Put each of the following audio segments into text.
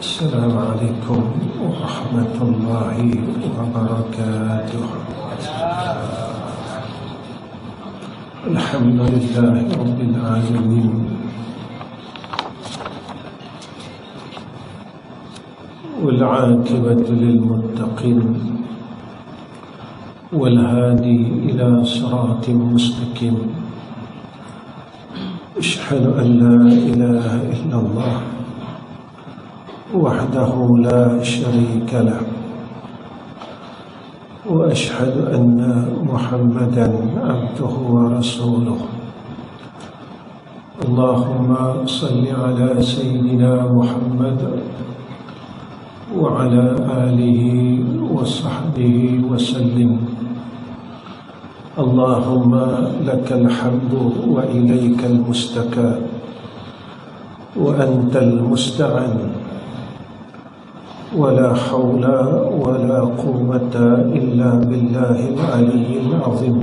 السلام عليكم ورحمة الله وبركاته. الحمد لله رب العالمين، والعاقبة للمتقين، والهادي إلى صراط مستقيم. أشهد أن لا إله إلا الله وحده لا شريك له، وأشهد أن محمدا عبده ورسوله. اللهم صل على سيدنا محمد وعلى آله وصحبه وسلم. اللهم لك الحمد وإليك المستكى، وأنت المستعان، ولا حول ولا قوة إلا بالله العلي العظيم.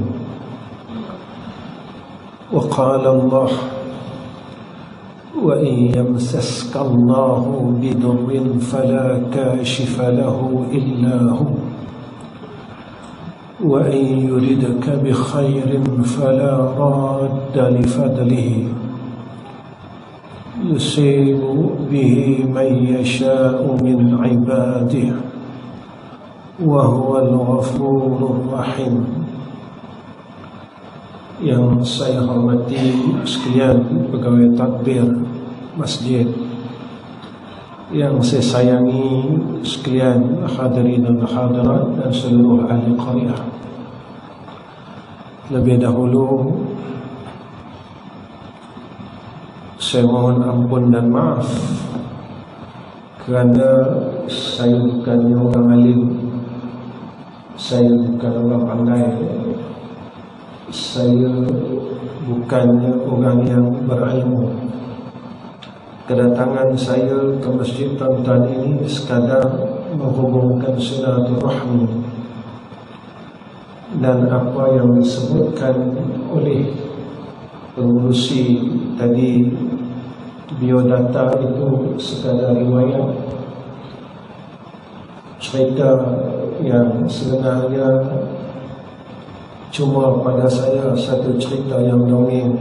وقال الله: وإن يمسسك الله بضر فلا كاشف له إلا هو، وإن يردك بخير فلا راد لفضله، يصيب به من يشاء من عباده، وهو الغفور الرحيم. Yang saya hormati sekalian pegawai tadbir masjid, yang saya sayangi sekalian hadirin dan hadirat dan seluruh ahli qaryah. Lebih dahulu saya mohon ampun dan maaf kerana saya bukannya orang alim, saya bukan orang pandai, saya bukannya orang yang berilmu. Kedatangan saya ke masjid tuan-tuan ini sekadar menghubungkan silaturahmi, dan apa yang disebutkan oleh pengurusi tadi, biodata itu sekadar riwayat, cerita yang sebenarnya cuma pada saya satu cerita yang dongeng.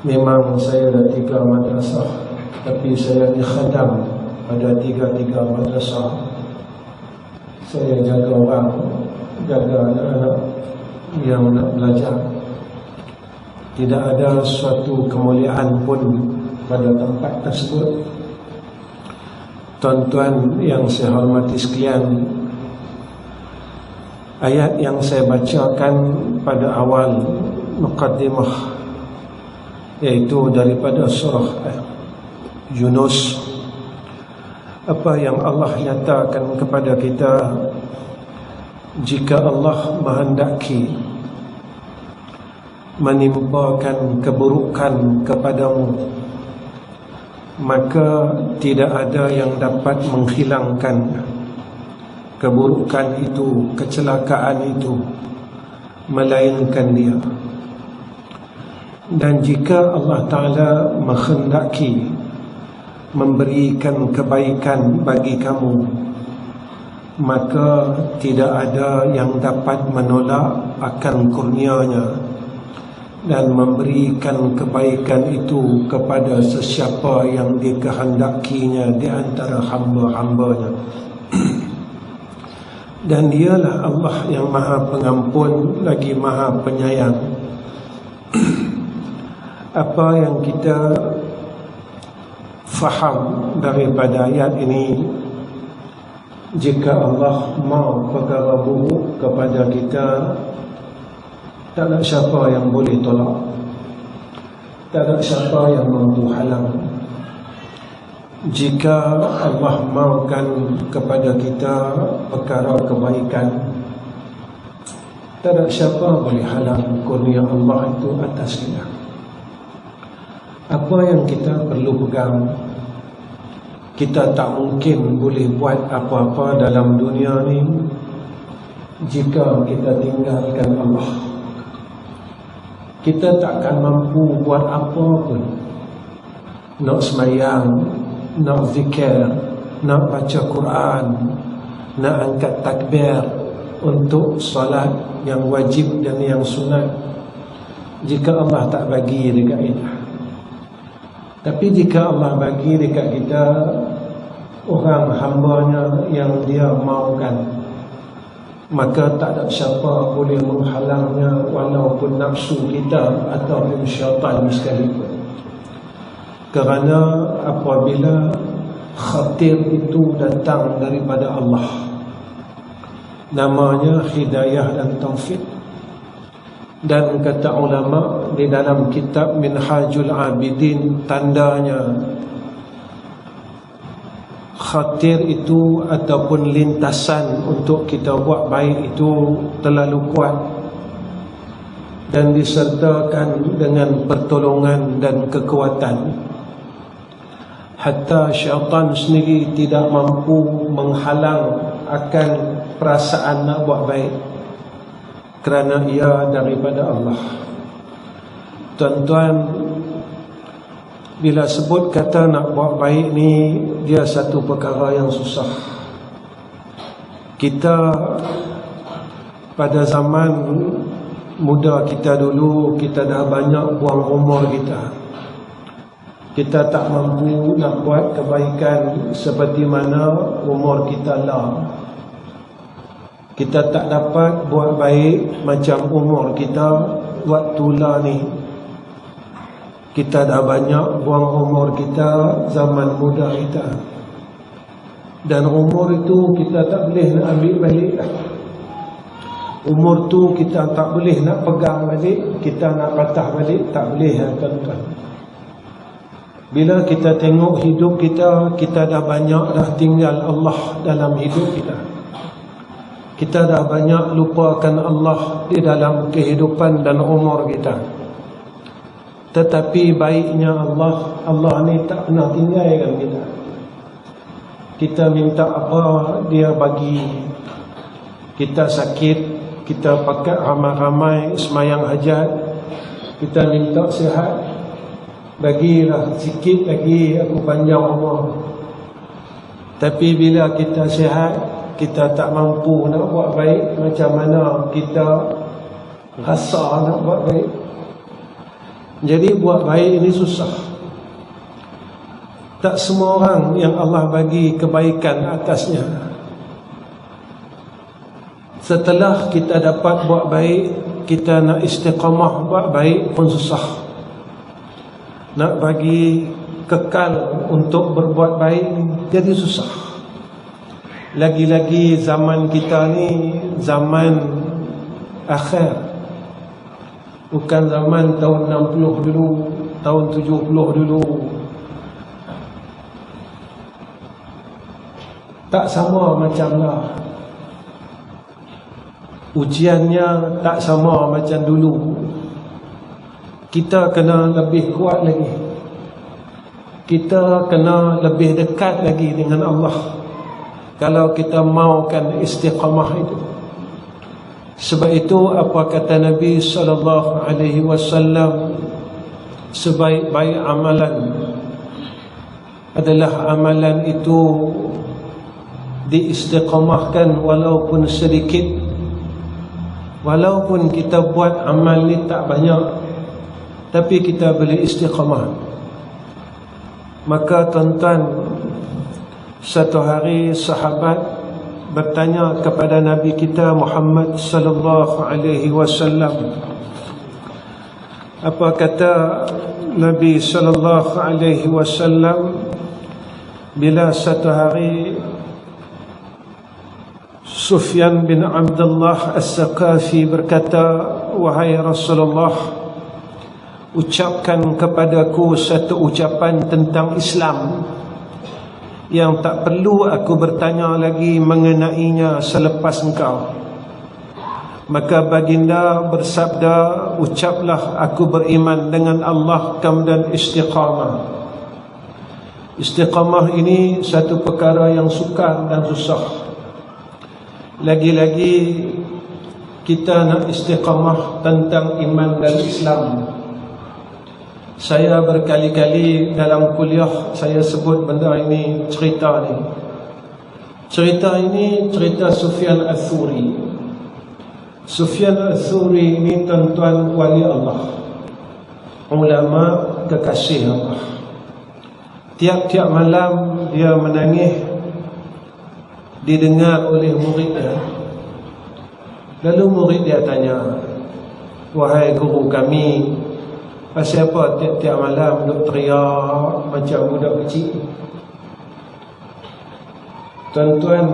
Memang saya ada 3 madrasah, tapi saya dikhadam pada 3 madrasah. Saya jaga orang, jaga anak-anak yang nak belajar. Tidak ada suatu kemuliaan pun pada tempat tersebut. Tuan-tuan yang saya hormati sekalian, ayat yang saya bacakan pada awal muqaddimah, yaitu daripada surah Yunus, apa yang Allah nyatakan kepada kita, jika Allah menghendaki menimpakan keburukan kepadamu, maka tidak ada yang dapat menghilangkan keburukan itu, kecelakaan itu, melainkan Dia. Dan jika Allah Ta'ala menghendaki memberikan kebaikan bagi kamu, maka tidak ada yang dapat menolak akan kurnia-Nya dan memberikan kebaikan itu kepada sesiapa yang dikehendakinya di antara hamba-hambanya. Dan Dialah Allah yang Maha Pengampun lagi Maha Penyayang. Apa yang kita faham daripada ayat ini, jika Allah mau perkara buruk kepada kita, tak ada siapa yang boleh tolak, tak ada siapa yang mampu halang. Jika Allah maukan kepada kita perkara kebaikan, tak ada siapa boleh halang kurnia Allah itu atas kita. Apa yang kita perlu pegang, kita tak mungkin boleh buat apa-apa dalam dunia ni jika kita tinggalkan Allah. Kita takkan mampu buat apa pun nak semayang, nak zikir, nak baca Quran, nak angkat takbir untuk solat yang wajib dan yang sunat, jika Allah tak bagi dekat kita. Tapi jika Allah bagi dekat kita orang hambanya yang dia maukan, maka tak ada siapa boleh menghalangnya, walaupun nafsu kita ataupun syaitan sekalipun. Kerana apabila khatir itu datang daripada Allah, namanya hidayah dan taufik. Dan kata ulama di dalam kitab Minhajul Abidin, tandanya khatir itu ataupun lintasan untuk kita buat baik itu terlalu kuat dan disertakan dengan pertolongan dan kekuatan, hatta syaitan sendiri tidak mampu menghalang akan perasaan nak buat baik, kerana ia daripada Allah. Tuan-tuan, bila sebut kata nak buat baik ni, dia satu perkara yang susah. Kita pada zaman muda kita dulu, kita dah banyak buang umur kita. Kita tak mampu nak buat kebaikan seperti mana umur kita lah. Kita tak dapat buat baik macam umur kita waktu lah ni. Kita dah banyak buang umur kita zaman muda kita. Dan umur itu kita tak boleh nak ambil balik. Umur tu kita tak boleh nak pegang balik, kita nak patah balik, tak boleh, tuan-tuan. Bila kita tengok hidup kita, kita dah banyak dah tinggal Allah dalam hidup kita. Kita dah banyak lupakan Allah di dalam kehidupan dan umur kita. Tetapi baiknya Allah, Allah ni tak pernah tinggalkan kita. Kita minta apa, dia bagi. Kita sakit, kita pakai ramai-ramai semayang hajat, kita minta sihat, bagilah sikit lagi aku panjang umur. Tapi bila kita sihat, kita tak mampu nak buat baik macam mana kita rasa nak buat baik. Jadi buat baik ini susah. Tak semua orang yang Allah bagi kebaikan atasnya. Setelah kita dapat buat baik, kita nak istiqamah buat baik pun susah. Nak bagi kekal untuk berbuat baik jadi susah. Lagi-lagi zaman kita ni zaman akhir, bukan zaman tahun 60 dulu, tahun 70 dulu. Tak sama macam lah. Ujiannya tak sama macam dulu. Kita kena lebih kuat lagi. Kita kena lebih dekat lagi dengan Allah, kalau kita maukan istiqamah itu. Sebab itu apa kata Nabi SAW, sebaik-baik amalan adalah amalan itu diistiqamahkan walaupun sedikit. Walaupun kita buat amal ni tak banyak, tapi kita boleh istiqamah. Maka tuan-tuan, satu hari sahabat bertanya kepada Nabi kita Muhammad sallallahu alaihi wasallam. Apa kata Nabi sallallahu alaihi wasallam bila satu hari Sufyan bin Abdullah As-Saqafi berkata, wahai Rasulullah, ucapkan kepadaku satu ucapan tentang Islam yang tak perlu aku bertanya lagi mengenainya selepas engkau. Maka baginda bersabda, ucaplah aku beriman dengan Allah kemudian istiqamah. Istiqamah ini satu perkara yang sukar dan susah. Lagi-lagi kita nak istiqamah tentang iman dan Islam. Saya berkali-kali dalam kuliah saya sebut benda ini, cerita ni. Cerita ini cerita Sufyan Ats-Tsauri. Sufyan Ats-Tsauri ini tuan-tuan wali Allah, ulama kekasih Allah. Tiap-tiap malam dia menangis, didengar oleh muridnya. Lalu murid dia tanya, "Wahai guru kami, pasal apa tiap-tiap malam duk teriak macam budak kecil?" Tuan-tuan,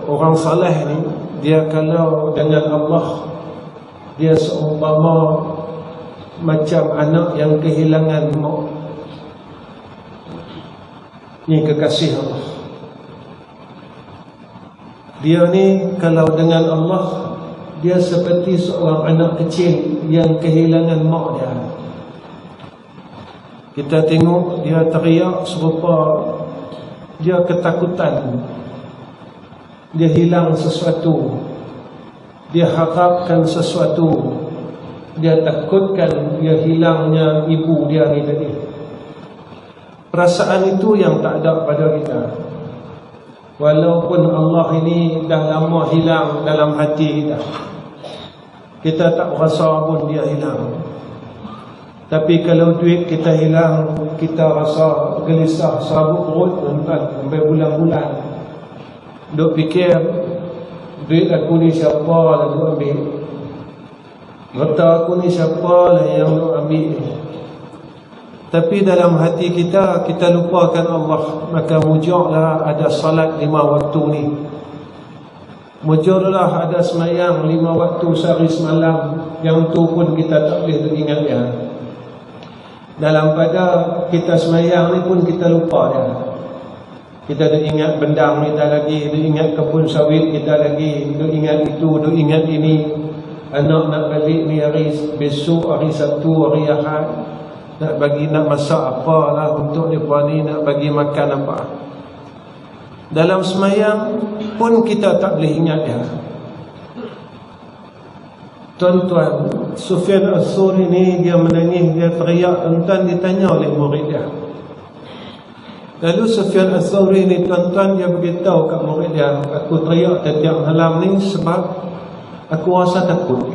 orang saleh ni, dia kalau dengan Allah, dia seumpama macam anak yang kehilangan mak. Ni kekasih Allah. Dia ni kalau dengan Allah, dia seperti seorang anak kecil yang kehilangan mak dia. Kita tengok dia teriak serupa dia ketakutan, dia hilang sesuatu, dia harapkan sesuatu, dia takutkan dia hilangnya ibu dia ni tadi. Perasaan itu yang tak ada pada kita. Walaupun Allah ini dah lama hilang dalam hati kita, kita tak rasa pun dia hilang. Tapi kalau duit kita hilang, kita rasa gelisah, serabut perut sampai bulan-bulan. Duk fikir, duit aku ni siapa lah duk ambil, harta aku ni siapa lah yang duk ambil. Tapi dalam hati kita, kita lupakan Allah. Maka mujurlah ada salat 5 waktu ni, mujurlah ada semayang 5 waktu sehari semalam. Yang tu pun kita tak boleh ingat dia. Dalam pada kita semayang ni pun kita lupa dia. Kita dah ingat bendang kita lagi, dah ingat kebun sawit kita lagi, dah ingat itu, dah ingat ini. Anak nak balik ni hari besok, hari Sabtu, hari Ahad, nak bagi, nak masak apa lah untuk mereka ni, nak bagi makan apa. Dalam semayang pun kita tak boleh ingat dia. Tuan-tuan, Sufyan Ats-Tsauri ni dia menangis, dia teriak. Tuan-tuan, ditanya oleh murid dia. Lalu Sufyan Ats-Tsauri ni, tuan-tuan, dia beritahu kat murid dia, "Aku teriak setiap malam ni sebab aku rasa takut."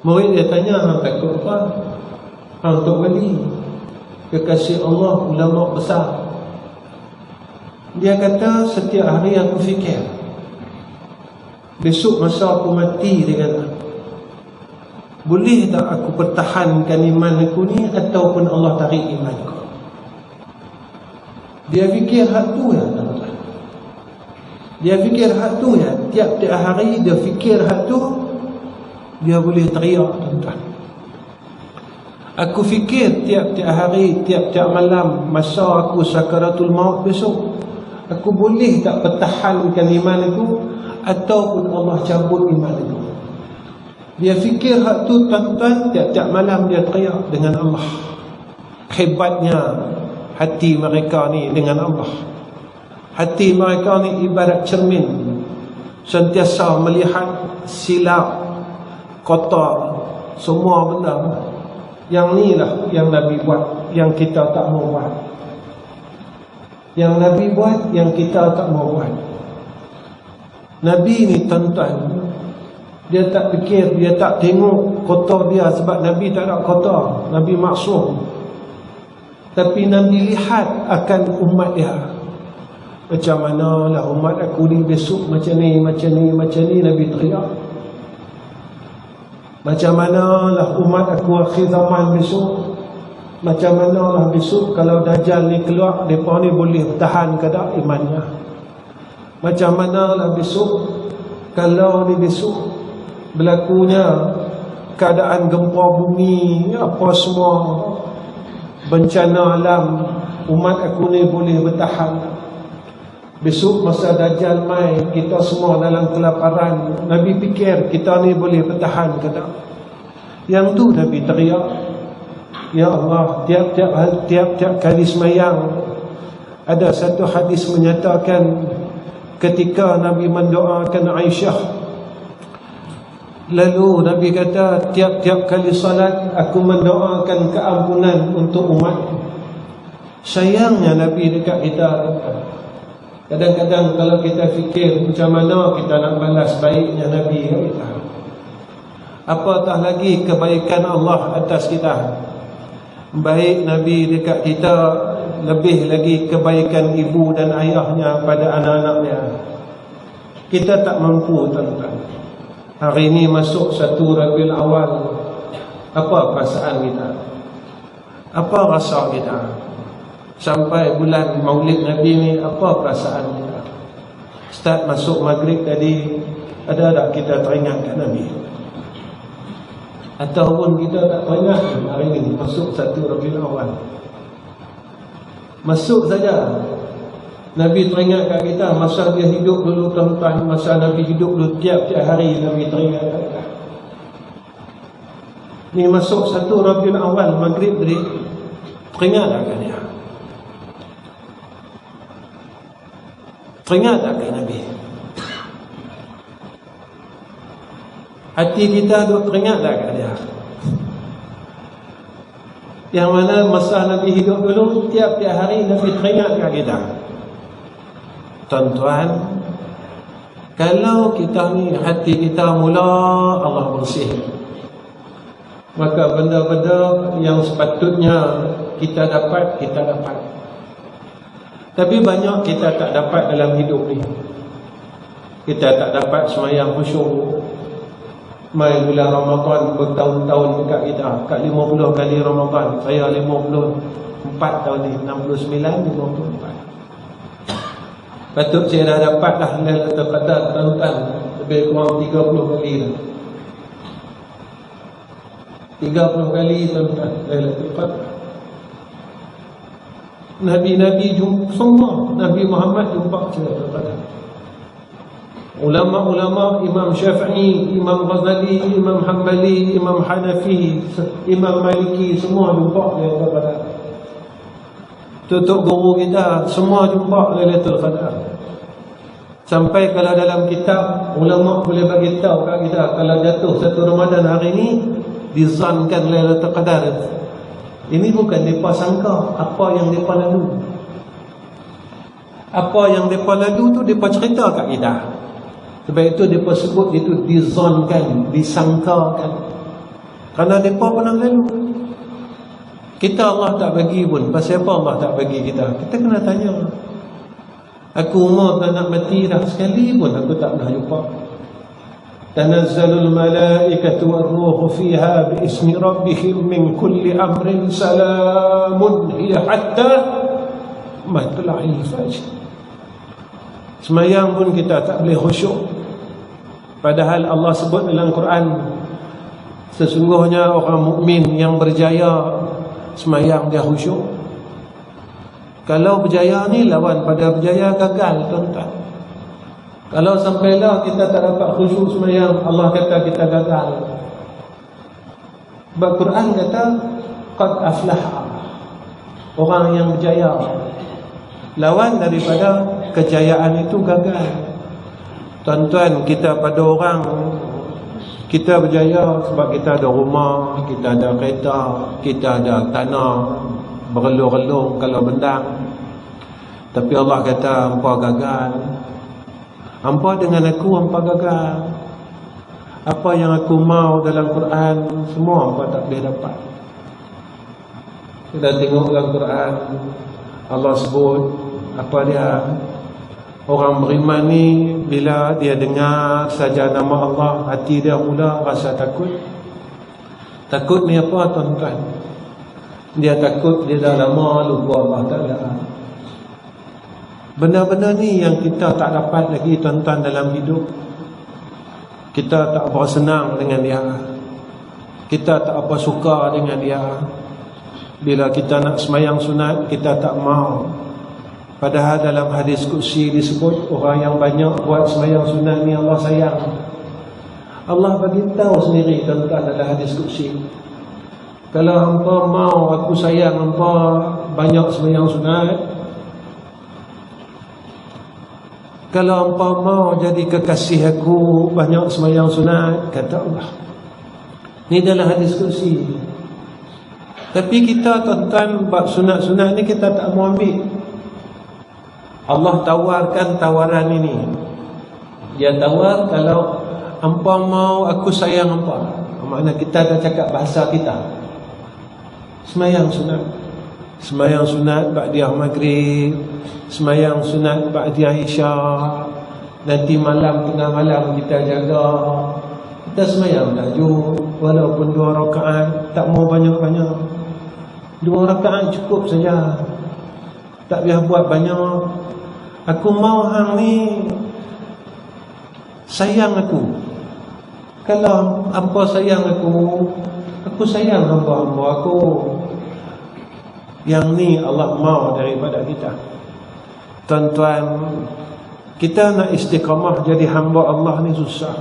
Murid dia tanya, "Takut apa?" "Untuk wali, kekasih Allah, ulama besar." Dia kata, "Setiap hari aku fikir, besok masa aku mati," dia kata, "boleh tak aku pertahankan iman aku ni ataupun Allah tarik iman aku?" Dia fikir hak tu ya, tuan-tuan. Dia fikir hak tu ya. Tiap-tiap hari dia fikir hak tu, dia boleh teriak, tuan-tuan. "Aku fikir tiap-tiap hari, tiap-tiap malam, masa aku sakaratul maut besok, aku boleh tak pertahankan iman aku ataupun Allah cabut iman aku." Dia fikir hak tu, tuan-tuan. Tiap-tiap malam dia teriak dengan Allah. Hebatnya hati mereka ni dengan Allah. Hati mereka ni ibarat cermin, sentiasa melihat silap, kotor, semua benda. Yang ni lah yang Nabi buat, yang kita tak mau buat. Yang Nabi buat, yang kita tak mau buat. Nabi ni, tuan-tuan, dia tak fikir, dia tak tengok kotor dia, sebab Nabi tak ada kotor. Nabi maksum. Tapi Nabi lihat akan umat dia. Macam mana lah umat aku ni besok macam ni, macam ni, macam ni, Nabi teriak. Macam mana lah umat aku akhir zaman besok, macam mana lah besok kalau Dajjal ni keluar, mereka ni boleh bertahan ke tak imannya. Macam mana lah besok kalau ni besok berlakunya keadaan gempa bumi, apa semua bencana alam, umat aku ni boleh bertahan. Besok masa Dajjal mai, kita semua dalam kelaparan, Nabi fikir kita ni boleh bertahan ke tak? Yang tu Nabi teriak, "Ya Allah." Tiap-tiap kali semayang, ada satu hadis menyatakan ketika Nabi mendoakan Aisyah, Lalu Nabi kata, tiap-tiap kali salat aku mendoakan keampunan untuk umat. Sayangnya Nabi dekat kita. Kadang-kadang kalau kita fikir macam mana kita nak balas baiknya Nabi kita, apatah lagi kebaikan Allah atas kita. Baik Nabi dekat kita, lebih lagi kebaikan ibu dan ayahnya pada anak-anaknya. Kita tak mampu, tuan-tuan. Hari ini masuk 1 Rabiul Awal. Apa perasaan kita? Apa rasa kita? Sampai bulan Maulid Nabi ni, apa perasaan kita? Start masuk maghrib tadi, ada tak kita teringatkan Nabi? Ataupun kita tak teringat hari ini masuk 1 Rabiul Awal? Masuk saja. Nabi teringat kat kita masa dia hidup dulu, tuan-tuan. Masa Nabi hidup dulu, tiap-tiap hari Nabi teringat kat kita. Ni masuk 1 Rabiul Awal, maghrib tadi, teringat tak kat dia? Teringat tak kat Nabi? Hati kita duk teringat tak kat dia? Yang mana masa Nabi hidup dulu, tiap-tiap hari Nabi teringat kat kita. Tuan-tuan, kalau kita ni hati kita mula Allah bersih, maka benda-benda yang sepatutnya kita dapat, kita dapat. Tapi banyak kita tak dapat dalam hidup ni. Kita tak dapat semayang khusyuk. Mai bulan Ramadan bertahun-tahun dekat kita, kat 50 kali Ramadan. Saya 54 tahun ni, 69, 54. Patut saya dah dapat dah Lailatul Qadar, tuan-tuan, lebih kurang 30 kali dah. 30 kali, tuan-tuan, Lailatul Qadar. Nabi-Nabi jumpa semua. Nabi Muhammad jumpa Lailatul Qadar. Ulama-ulama, Imam Syafi'i, Imam Ghazali, Imam Hanbali, Imam Hanafi, Imam Maliki, semua jumpa Lailatul Qadar. Tutup guru kita, semua jumpa Lailatul Qadar. Sampai kalau dalam kitab, ulama boleh bagi tahu kat kita, kalau jatuh 1 Ramadan hari ni, dizankan Lailatul Qadar. Ini bukan mereka sangka apa yang mereka lalu. Apa yang mereka lalu tu mereka cerita kat kita. Sebab itu mereka sebut itu dizankan, disangkakan. Kerana mereka pernah lalu. Kita Allah tak bagi pun. Pasal apa Allah tak bagi kita? Kita kena tanya. Aku umur tak nak mati dah, sekali pun aku tak pernah jumpa. Tanazzalul malaikatu war-ruhu fiha bi'ismi rabbihim min kulli amrin salamun hiya hatta matla'il fajr. Semayang pun kita tak boleh khusyuk. Padahal Allah sebut dalam Quran, sesungguhnya orang mukmin yang berjaya semayang dia khusyuk. Kalau berjaya ni lawan pada berjaya gagal, tuan-tuan. Kalau sampailah kita tak dapat khusyuk semayang, Allah kata kita gagal. Sebab Quran kata qad aflaha, orang yang berjaya. Lawan daripada kejayaan itu gagal. Tuan-tuan, kita pada orang, kita berjaya sebab kita ada rumah, kita ada kereta, kita ada tanah, berelung-elung kalau bendang. Tapi Allah kata hampa gagal. Hampa dengan aku hampa gagal. Apa yang aku mau dalam Quran, semua hampa tak boleh dapat. Kita tengok dalam Quran, Allah sebut apa dia? Orang beriman ni bila dia dengar saja nama Allah, hati dia mula rasa takut. Takut ni apa, tuan-tuan? Dia takut dia dah lama lupa Allah Ta'ala. Benda-benda ni yang kita tak dapat lagi, tuan-tuan, dalam hidup. Kita tak apa senang dengan dia. Kita tak apa suka dengan dia. Bila kita nak semayang sunat, kita tak mau. Padahal dalam hadis Qudsi disebut orang yang banyak buat semayang sunat ni Allah sayang. Allah bagi tahu sendiri, tuan-tuan, dalam hadis Qudsi, kalau hampa mau aku sayang hampa banyak semayang sunat, Kalau engkau mau jadi kekasih aku, banyak sembahyang sunat, kata Allah. Ini dalam hadis kursi. Tapi kita tuan-tuan, bab sunat-sunat ni kita tak mau ambil. Allah tawarkan tawaran ini. Dia tawar, kalau engkau mau aku sayang engkau. Makna kita dah cakap bahasa kita. Sembahyang sunat. Sembahyang sunat ba'diyah maghrib, sembahyang sunat ba'diyah isya. Nanti malam, tengah malam kita jaga, kita sembahyang tahajud, walaupun 2 rakaat, tak mau banyak-banyak. 2 rakaat cukup saja, tak payah buat banyak. Aku mau hang ni sayang aku. Kalau hangpa sayang aku sayang hamba-hamba aku. Yang ni Allah mau daripada kita. Tuan-tuan, kita nak istiqamah jadi hamba Allah ni susah.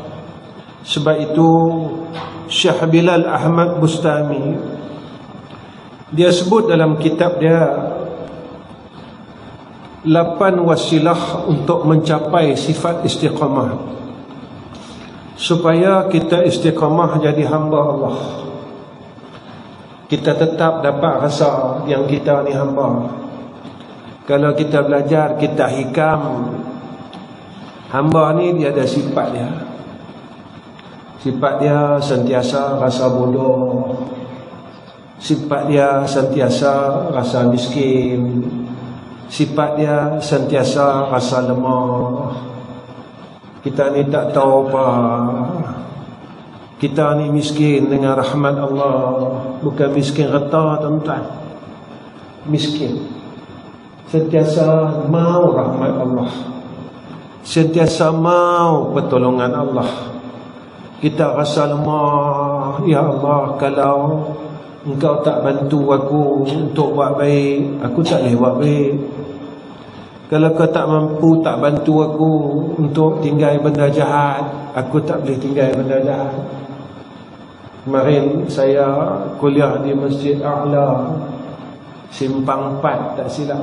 Sebab itu Syekh Bilal Ahmad Bustami, dia sebut dalam kitab dia 8 wasilah untuk mencapai sifat istiqamah, supaya kita istiqamah jadi hamba Allah. Kita tetap dapat rasa yang kita ni hamba. Kalau kita belajar, kita hikam, hamba ni dia ada sifat dia. Sifat dia sentiasa rasa bodoh. Sifat dia sentiasa rasa miskin. Sifat dia sentiasa rasa lemah. Kita ni tak tahu apa. Kita ni miskin dengan rahmat Allah. Bukan miskin reta, tuan-tuan. Miskin. Sentiasa mau rahmat Allah. Sentiasa mau pertolongan Allah. Kita rasa lemah. Ya Allah, kalau Engkau tak bantu aku untuk buat baik, aku tak boleh buat baik. Kalau kau tak mampu, tak bantu aku untuk tinggal benda jahat, aku tak boleh tinggal benda jahat. Kemarin saya kuliah di Masjid A'la, Simpang 4 tak silap.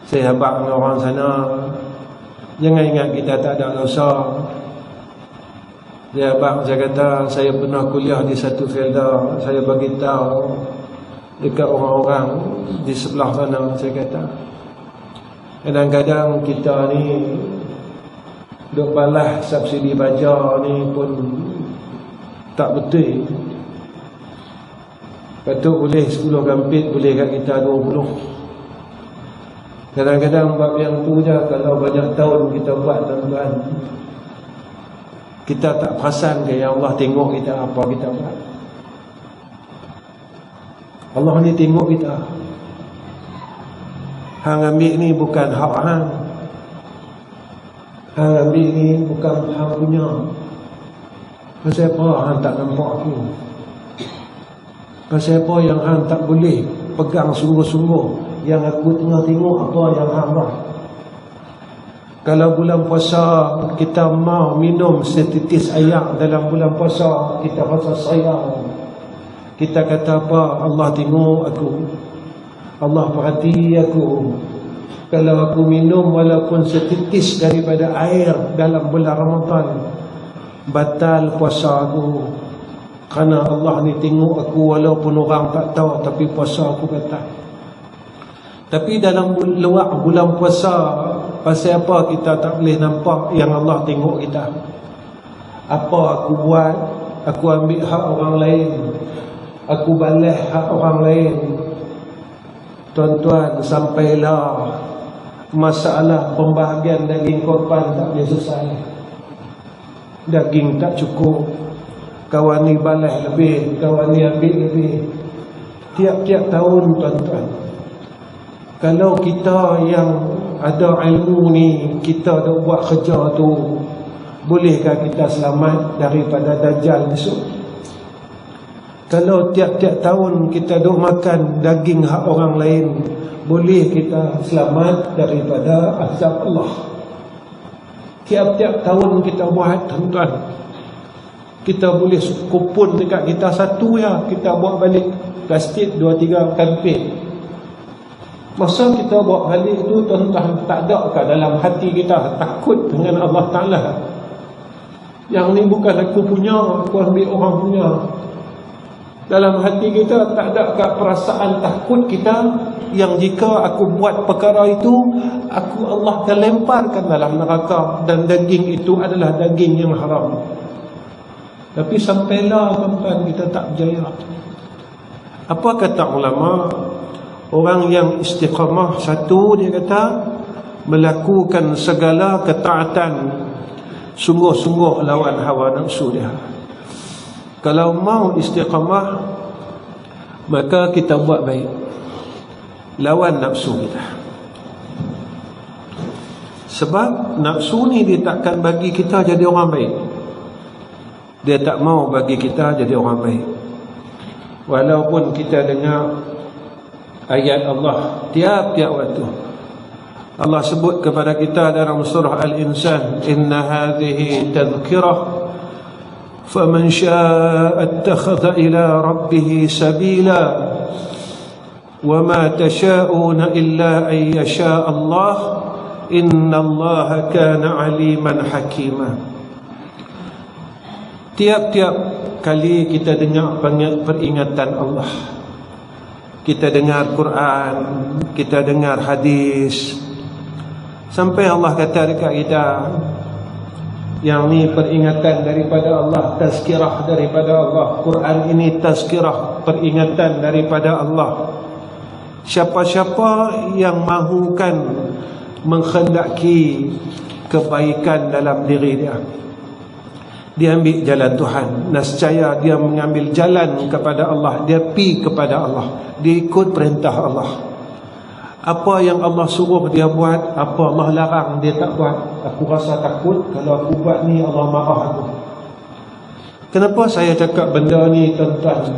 Saya habaq dengan orang sana, jangan ingat kita tak ada dosa. Dia habaq, saya kata saya pernah kuliah di satu filda, saya bagi tahu dekat orang-orang di sebelah sana. Saya kata kadang-kadang kita ni duk balas subsidi baja ni pun tak betul. Patut boleh 10 kampit, boleh kat kita 20. Kadang-kadang bab yang tu je, kalau banyak tahun kita buat, tuan-tuan, kita tak perasan ke yang Allah tengok kita apa kita buat. Allah ni tengok kita. Hang ambil ni bukan hak hang. Hang ambil ni bukan hang punya. Pasal apa hang tak nampak aku? Pasal apa yang hang tak boleh pegang sungguh-sungguh, yang aku tengah tengok apa yang hang buat? Kalau bulan puasa kita mau minum setitis air dalam bulan puasa, kita rasa sayang. Kita kata apa? Allah tengok aku, Allah perhati aku. Kalau aku minum walaupun setitis daripada air dalam bulan Ramadan, batal puasa aku. Kerana Allah ni tengok aku, walaupun orang tak tahu, tapi puasa aku batal. Tapi dalam luar bulan puasa, pasal apa kita tak boleh nampak yang Allah tengok kita? Apa aku buat? Aku ambil hak orang lain, aku balas hak orang lain. Tuan-tuan, sampailah masalah pembahagian daging korban tak boleh selesai. Daging tak cukup, kawan ni balas lebih, kawan ni ambil lebih. Tiap-tiap tahun, tuan-tuan, kalau kita yang ada ilmu ni, kita dah buat kerja tu, bolehkah kita selamat daripada Dajjal besok? Kalau tiap-tiap tahun kita duk makan daging hak orang lain, boleh kita selamat daripada azab Allah? Tiap-tiap tahun kita buat, tuan-tuan, kita boleh kupon dekat kita satu ya, kita buat balik plastik 2-3 kampit. Masa kita buat balik tu, tuan-tuan, tak ada ke dalam hati kita takut dengan Allah Ta'ala? Yang ni bukan aku punya, aku ambil orang punya. Dalam hati kita tak ada ke perasaan takut kita yang jika aku buat perkara itu, Allah akan lemparkan dalam neraka, dan daging itu adalah daging yang haram. Tapi sampailah tuan-tuan, kita tak berjaya. Apa kata ulama? Orang yang istiqamah, satu, dia kata melakukan segala ketaatan sungguh-sungguh lawan hawa nafsu dia. Kalau mau istiqamah, maka kita buat baik, lawan nafsu kita. Sebab nafsu ni dia takkan bagi kita jadi orang baik. Dia tak mau bagi kita jadi orang baik. Walaupun kita dengar ayat Allah tiap-tiap waktu, Allah sebut kepada kita dalam surah Al-Insan, inna hadhihi tadhkirah faman syaa'a ittakhadha ila rabbih sabila wama tasyaa'una illa an yasha' Allah innallaha kana aliman hakima. Tiap-tiap kali kita dengar peringatan Allah, kita dengar Quran, kita dengar hadis, sampai Allah kata dekat kita, yang ni peringatan daripada Allah, tazkirah daripada Allah. Quran ini tazkirah, peringatan daripada Allah. Siapa-siapa yang mahukan menghendaki kebaikan dalam diri dia, dia ambil jalan Tuhan, nescaya dia mengambil jalan kepada Allah, dia pi kepada Allah, dia ikut perintah Allah. Apa yang Allah suruh dia buat, apa Allah larang dia tak buat. Aku rasa takut kalau aku buat ni Allah marah aku. Kenapa saya cakap benda ni tuan-tuan?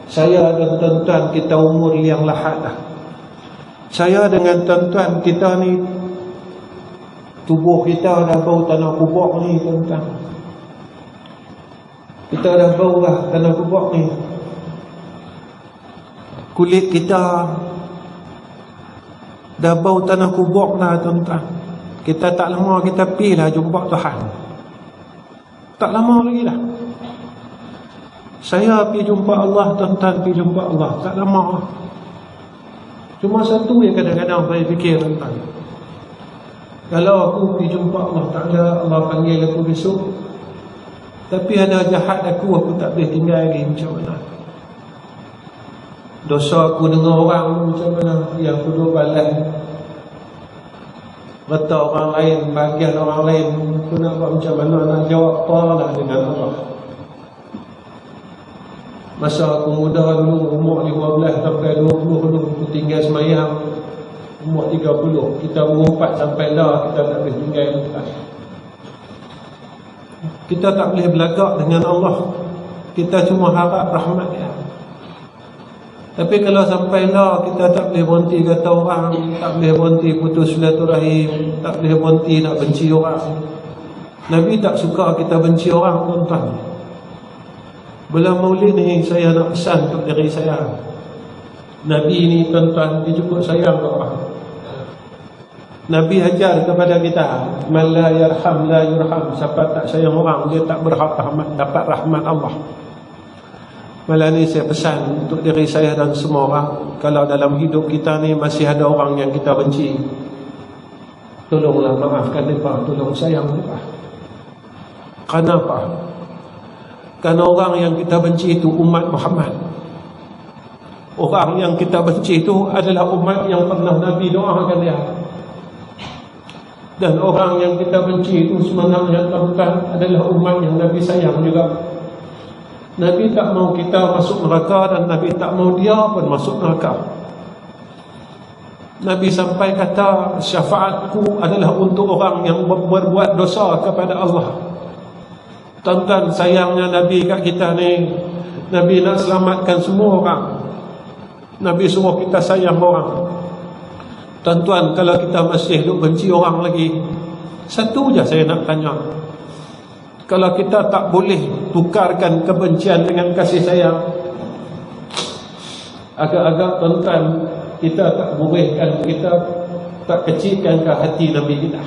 Saya dan tuan-tuan kita umur yang lahat dah. Saya dengan tuan-tuan kita ni, tubuh kita dah bau tanah kubur ni tuan-tuan. Kita dah bau lah tanah kubur ni. Kulit kita dah bau tanah kubur lah tuan-tuan. Kita tak lama kita pergi lah jumpa Tuhan. Tak lama lagi lah. Saya pergi jumpa Allah, tuan-tuan pergi jumpa Allah, tak lama. Cuma satu yang kadang-kadang saya fikir tuan-tuan, kalau aku pergi jumpa Allah Ta'ala, Allah panggil aku besok, tapi ada jahat aku tak boleh tinggal lagi, macam mana? Dosa aku dengan orang macam mana? Yang aku dua balas rata orang lain, bagian orang lain, aku nak buat macam mana? Nak jawab apa lah dengan Allah? Masa aku muda dulu, umur 15 sampai 20 dulu, aku tinggal semayang. Umur 30, kita berumpat sampai dah, kita tak boleh tinggal lepas. Kita tak boleh belagak dengan Allah, kita cuma harap rahmat dia. Tapi kalau sampai dah, kita tak boleh berhenti kata orang, tak boleh berhenti putus silaturahim, tak boleh berhenti nak benci orang. Nabi tak suka kita benci orang tuan-tuan. Bulan Maulid ni saya nak pesan untuk diri saya. Nabi ni tuan-tuan, dia cukup sayang ke orang. Nabi ajar kepada kita, man la yarham la yurham. Siapa tak sayang orang, dia tak berhak dapat rahmat Allah. Malam ni saya pesan untuk diri saya dan semua orang, kalau dalam hidup kita ni masih ada orang yang kita benci, tolonglah maafkan mereka, tolong sayang mereka. Kenapa? Kerana orang yang kita benci itu umat Muhammad. Orang yang kita benci itu adalah umat yang pernah Nabi doakan dia. Dan orang yang kita benci itu sebenarnya tuan-tuan adalah umat yang Nabi sayang juga. Nabi tak mau kita masuk neraka, dan Nabi tak mau dia pun masuk neraka. Nabi sampai kata, syafaatku adalah untuk orang yang berbuat dosa kepada Allah. Tuan-tuan, sayangnya Nabi kat kita ni, Nabi nak selamatkan semua orang. Nabi suruh kita sayang orang. Tuan-tuan, kalau kita masih duk benci orang lagi, satu je saya nak tanya. Kalau kita tak boleh tukarkan kebencian dengan kasih sayang, agak-agak tuan-tuan, kita tak murihkan, kita tak kecilkan ke hati Nabi kita.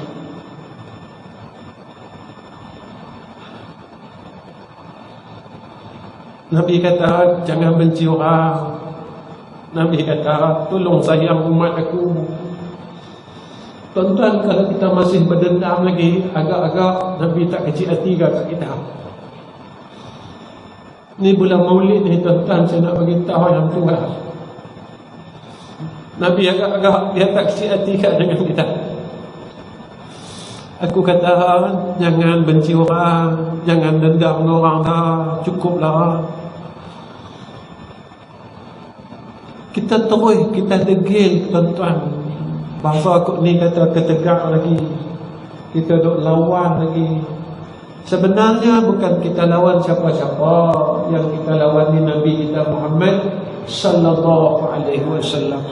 Nabi kata jangan benci orang. Nabi kata tolong sayang umat aku. Tuan-tuan, kalau kita masih berdendam lagi, agak-agak Nabi tak kecil hati kat kita. Ni bulan Maulid ni tuan-tuan, saya nak bagi tahu yang tua. Nabi agak-agak dia tak kecil hati kat dengan kita. Aku kata jangan benci orang, jangan dendam dengan orang dah, cukuplah. Kita terus, kita degil tuan-tuan. Bahasa aku ni kata ketegak lagi, kita duk lawan lagi. Sebenarnya bukan kita lawan siapa-siapa, yang kita lawan ni Nabi kita Muhammad sallallahu alaihi wasallam.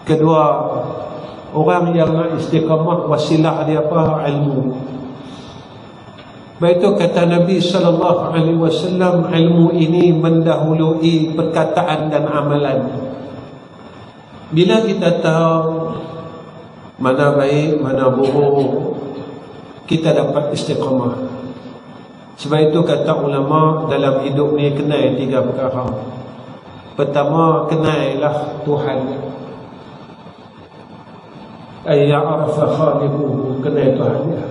Kedua, orang yang nak istiqamah, wasilah dia apa? Ilmu. Baik itu kata Nabi sallallahu alaihi wasallam, ilmu ini mendahului perkataan dan amalan. Bila kita tahu mana baik, mana buruk, kita dapat istiqamah. Sebab itu kata ulama, dalam hidup ni kenal 3 perkara. Pertama, kenailah Tuhan. Ayya'arafa khaliquhu, kenal Tuhan dia.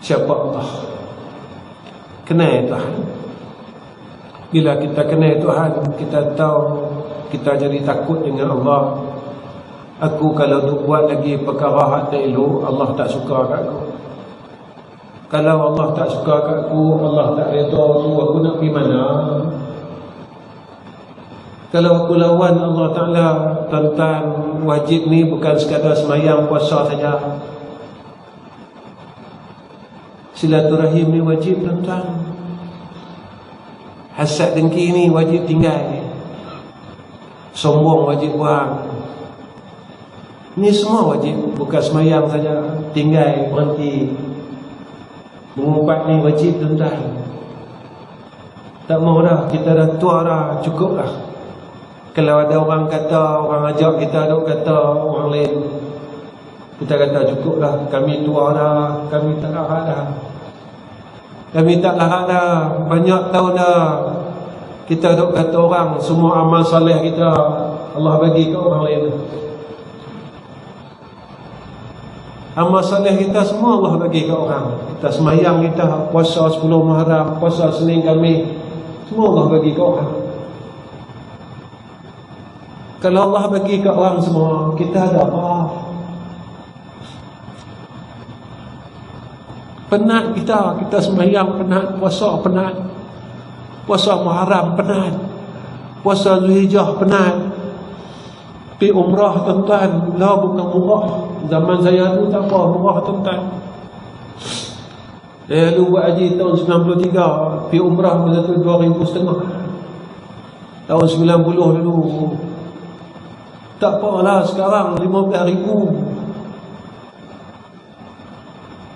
Siapa Allah? Kenal Tuhan. Bila kita kenal Tuhan, kita tahu, kita jadi takut dengan Allah. Aku kalau duk buat lagi perkara hak tak elok, Allah tak suka kat aku. Kalau Allah tak suka kat aku, Allah tak redha tu, aku nak pergi mana? Kalau aku lawan Allah Ta'ala, tuan-tuan, wajib ni bukan sekadar semayang puasa saja. Silaturahim ni wajib tuan-tuan. Hasad dengki ni wajib tinggal. Sombong wajib buang. Ni semua wajib, bukan semayang saja, tinggal, berhenti. Mengumpat ni wajib tuan-tuan. Tak mau dah, kita dah tua dah, cukup dah. Kalau ada orang kata, orang ajak kita duk kata orang lain, kita kata cukup dah, kami tua dah, kami tak larat dah. Kami tak larat dah, banyak tahun dah. Kita duk kata orang, semua amal soleh kita Allah bagi ke orang lain. Amal soleh kita semua Allah bagi ke orang. Kita semayang, kita puasa 10 Muharram, puasa Senin Khamis, semua Allah bagi ke orang. Kalau Allah bagi ke orang semua, kita ada apa? Penat kita semayang penat, puasa penat, puasa Muharram penat, puasa Zulhijjah penat. Pergi umrah tuan-tuan, lah bukan murah. Zaman saya tu tak apa murah tuan-tuan. Saya dulu buat haji tahun 93, pergi umrah masa tu 2,500. Tahun 90 dulu. Tak apalah sekarang 15,000.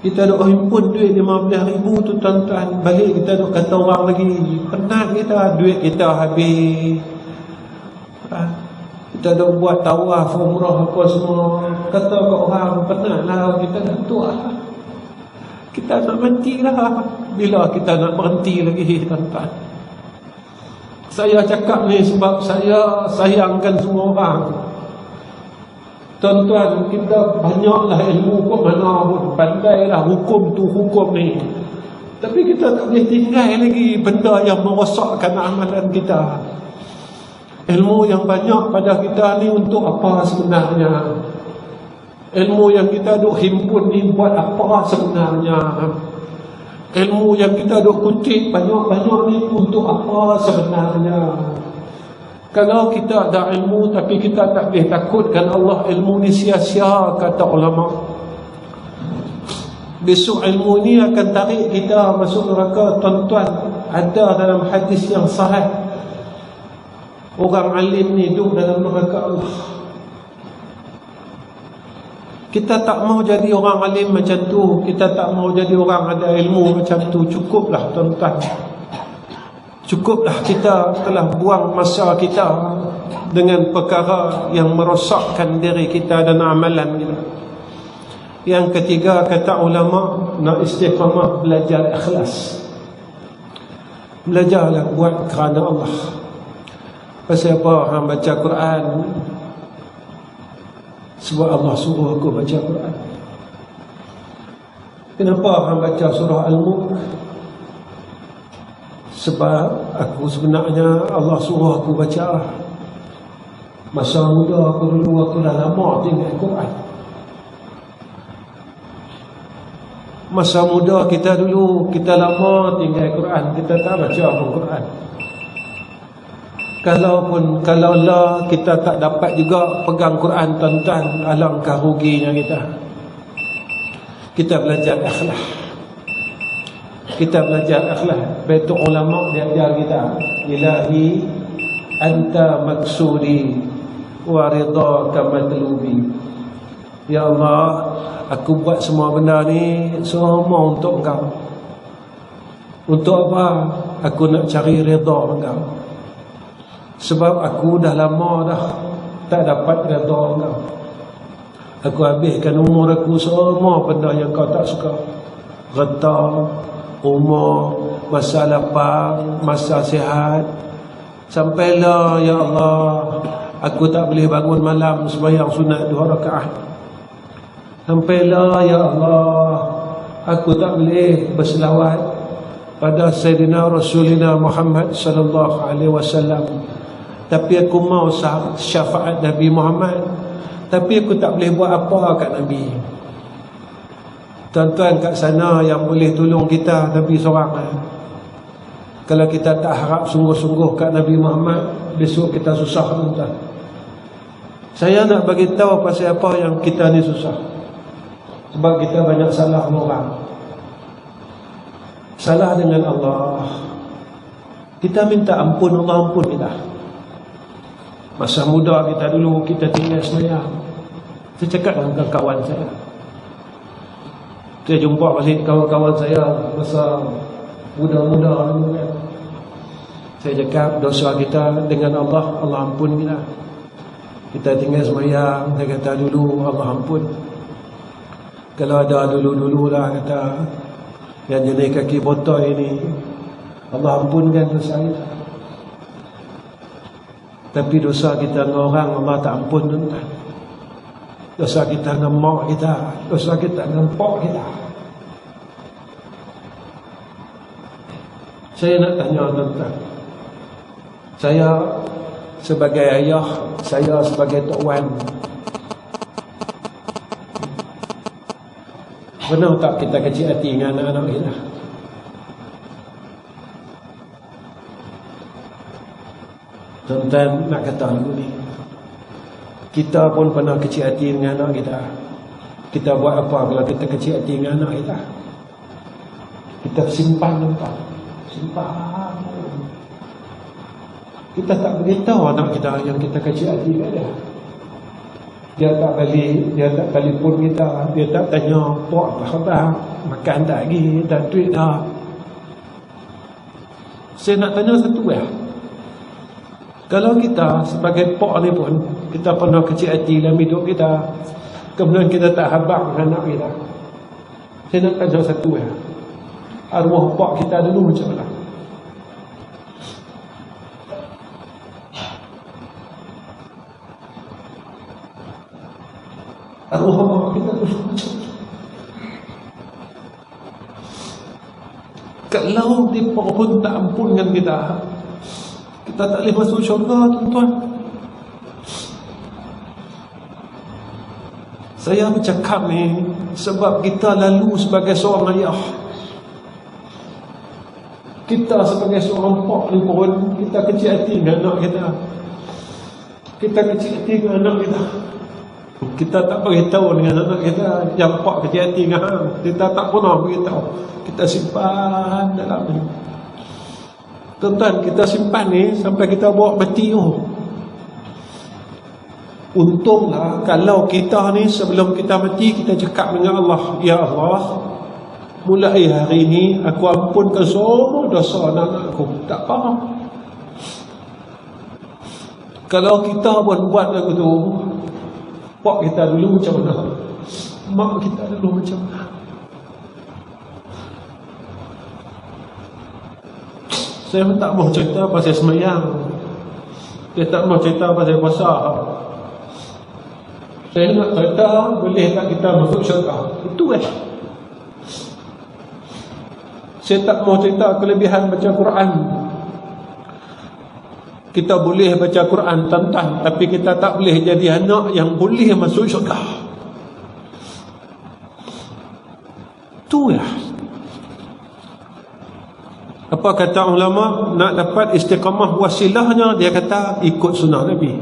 Kita duk himpun duit 15,000 tu tuan-tuan. Balik kita duk kata orang lagi, penat kita, duit kita habis. Kita duk buat tawaf, umrah apa semua. Kata ke orang, penatlah, kita dah tua. Kita nak mati lah. Bila kita nak berhenti lagi tuan-tuan? Saya cakap ni sebab saya sayangkan semua orang. Tuan-tuan, kita banyaklah ilmu kok mana pun, pandailah hukum tu hukum ni, tapi kita tak boleh tinggal lagi benda yang merosakkan amalan kita. Ilmu yang banyak pada kita ni untuk apa sebenarnya? Ilmu yang kita duk himpun ni buat apa sebenarnya? Ilmu yang kita duk kutip banyak-banyak ni untuk apa sebenarnya? Kalau kita ada ilmu tapi kita tak boleh takutkan Allah, ilmu ni sia-sia kata ulama. Besok ilmu ni akan tarik kita masuk neraka tuan-tuan. Ada dalam hadis yang sahih, orang alim ni duduk dalam neraka Allah. Kita tak mau jadi orang alim macam tu, kita tak mau jadi orang ada ilmu macam tu. Cukuplah tuan-tuan. Cukuplah kita telah buang masa kita dengan perkara yang merosakkan diri kita dan amalan kita. Yang ketiga, kata ulama, nak istiqamah, belajar ikhlas. Belajarlah buat kerana Allah. Pasal apa orang baca Quran? Sebab Allah suruh aku baca Quran. Kenapa orang baca surah Al-Mulk? Sebab aku sebenarnya Allah suruh aku baca. Masa muda aku dulu, aku dah lama tinggal Quran. Masa muda kita dulu, kita lama tinggal Quran, kita tak baca pun Quran. Kalau lah kita tak dapat juga pegang Quran, tuan-tuan, alangkah ruginya kita. Kita belajar ikhlas. Kita belajar ikhlas. Betul ulama dia ajar kita, ilahi anta maksudi wa ridaka matlubi. Ya Allah, aku buat semua benda ni semua untuk engkau. Untuk apa? Aku nak cari redha engkau. Sebab aku dah lama dah tak dapat redha engkau. Aku habiskan umur aku semua benda yang kau tak suka. Reta, umur, masa lapang, masa sihat. Sampailah ya Allah, aku tak boleh bangun malam sembahyang sunat 2 rakaat. Sampailah ya Allah, aku tak boleh berselawat pada Sayyidina Rasulina Muhammad sallallahu alaihi wasallam. Tapi aku mau syafaat Nabi Muhammad. Tapi aku tak boleh buat apa kat Nabi. Tuan-tuan kat sana yang boleh tolong kita, Nabi seorang. Kalau kita tak harap sungguh-sungguh kat Nabi Muhammad, besok kita susah, tuan-tuan. Saya nak bagi tahu pasal apa yang kita ni susah. Sebab kita banyak salah orang. Salah dengan Allah. Kita minta ampun, Allah ampun kita. Masa muda kita dulu, kita tinggal semayang. Saya cakap dengan kawan saya. Saya jumpa balik kawan-kawan saya masa muda-muda dulu kan. Saya cakap dosa kita dengan Allah, Allah ampun kita. Kita tinggal semayang, dia kata dulu Allah ampun. Kalau ada dulu-dulu lah kata, yang jenis kaki botol ini, Allah ampunkan dosa kita. Tapi dosa kita dengan orang, Allah tak ampun, tuan-tuan. Dosa kita dengan mak kita, dosa kita dengan pak kita. Saya nak tanya tuan-tuan, saya sebagai ayah, saya sebagai tok wan, benar tak kita kecil hati dengan anak-anak kita? Tuan-tuan nak kata lagu ni, kita pun pernah kecil hati dengan anak kita. Kita buat apa kalau kita kecil hati dengan anak kita? Kita simpan, tuan-tuan. Simpan. Kita tak beritahu anak kita yang kita kecil hati dengan dia. Dia tak balik, dia tak telefon kita, dia tak tanya, "Pak, apa khabar? Makan tak lagi? Tak duit tak?" Saya nak tanya satu ya. Kalau kita sebagai pak ni pun, kita pernah kecil hati dalam hidup kita, kemudian kita tak habaq dengan anak kita. Saya nak tanya satu ya. Arwah pak kita dulu macam mana? Arwah pak kita dulu macam mana? Kalau mereka pun tak ampunkan kita, kita tak boleh masuk syurga, tuan-tuan. Saya bercakap ni sebab kita lalu sebagai seorang ayah. Kita sebagai seorang pak ni pun, kita kecil hati dengan anak kita. Kita kecil hati dengan anak kita. Kita tak beritahu dengan anak kita yang pak kecil hati dengan hang. Kita tak pernah beritahu. Kita simpan dalam ni. Tuan-tuan, kita simpan ni sampai kita bawa mati tu. Untunglah kalau kita ni sebelum kita mati, kita cakap dengan Allah, "Ya Allah, mulai hari ini aku ampunkan semua dosa anak aku." Tak apa. Kalau kita pun buat lagu tu, pak kita dulu macam mana, mak kita dulu macam mana. Saya tak mau cerita pasal semayang, saya tak mau cerita pasal puasa. Saya nak cerita boleh tak kita masuk syurga. Itu Saya tak mau cerita kelebihan baca Quran. Kita boleh baca Quran tuan-tuan, tapi kita tak boleh jadi anak yang boleh masuk syurga. Itu Apa kata ulama? Nak dapat istiqamah wasilahnya, dia kata ikut sunnah Nabi.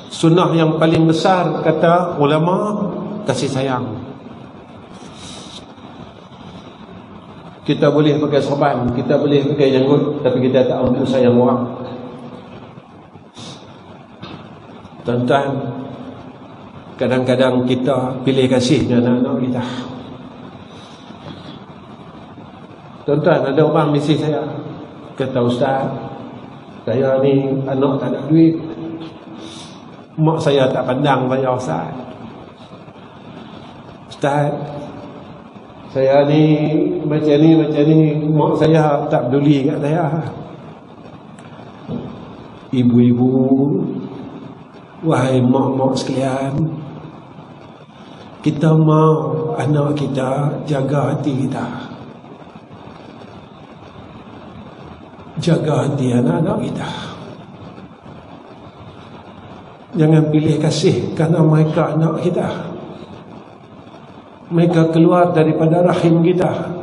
Sunnah yang paling besar kata ulama, kasih sayang. Kita boleh pakai sorban, kita boleh pakai janggut, tapi kita tak mampu sayang orang. Tuan-tuan, kadang-kadang kita pilih kasih dengan anak-anak kita. Tuan-tuan, ada orang misi saya, kata ustaz, saya ni anak tak ada duit, mak saya tak pandang bayar ustaz. Ustaz, saya ni macam ni, mak saya tak peduli kat saya. Ibu-ibu, wahai mak-mak sekalian, kita mahu anak kita jaga hati kita, jaga hati anak-anak kita. Jangan pilih kasih kerana mereka anak kita, mereka keluar daripada rahim kita.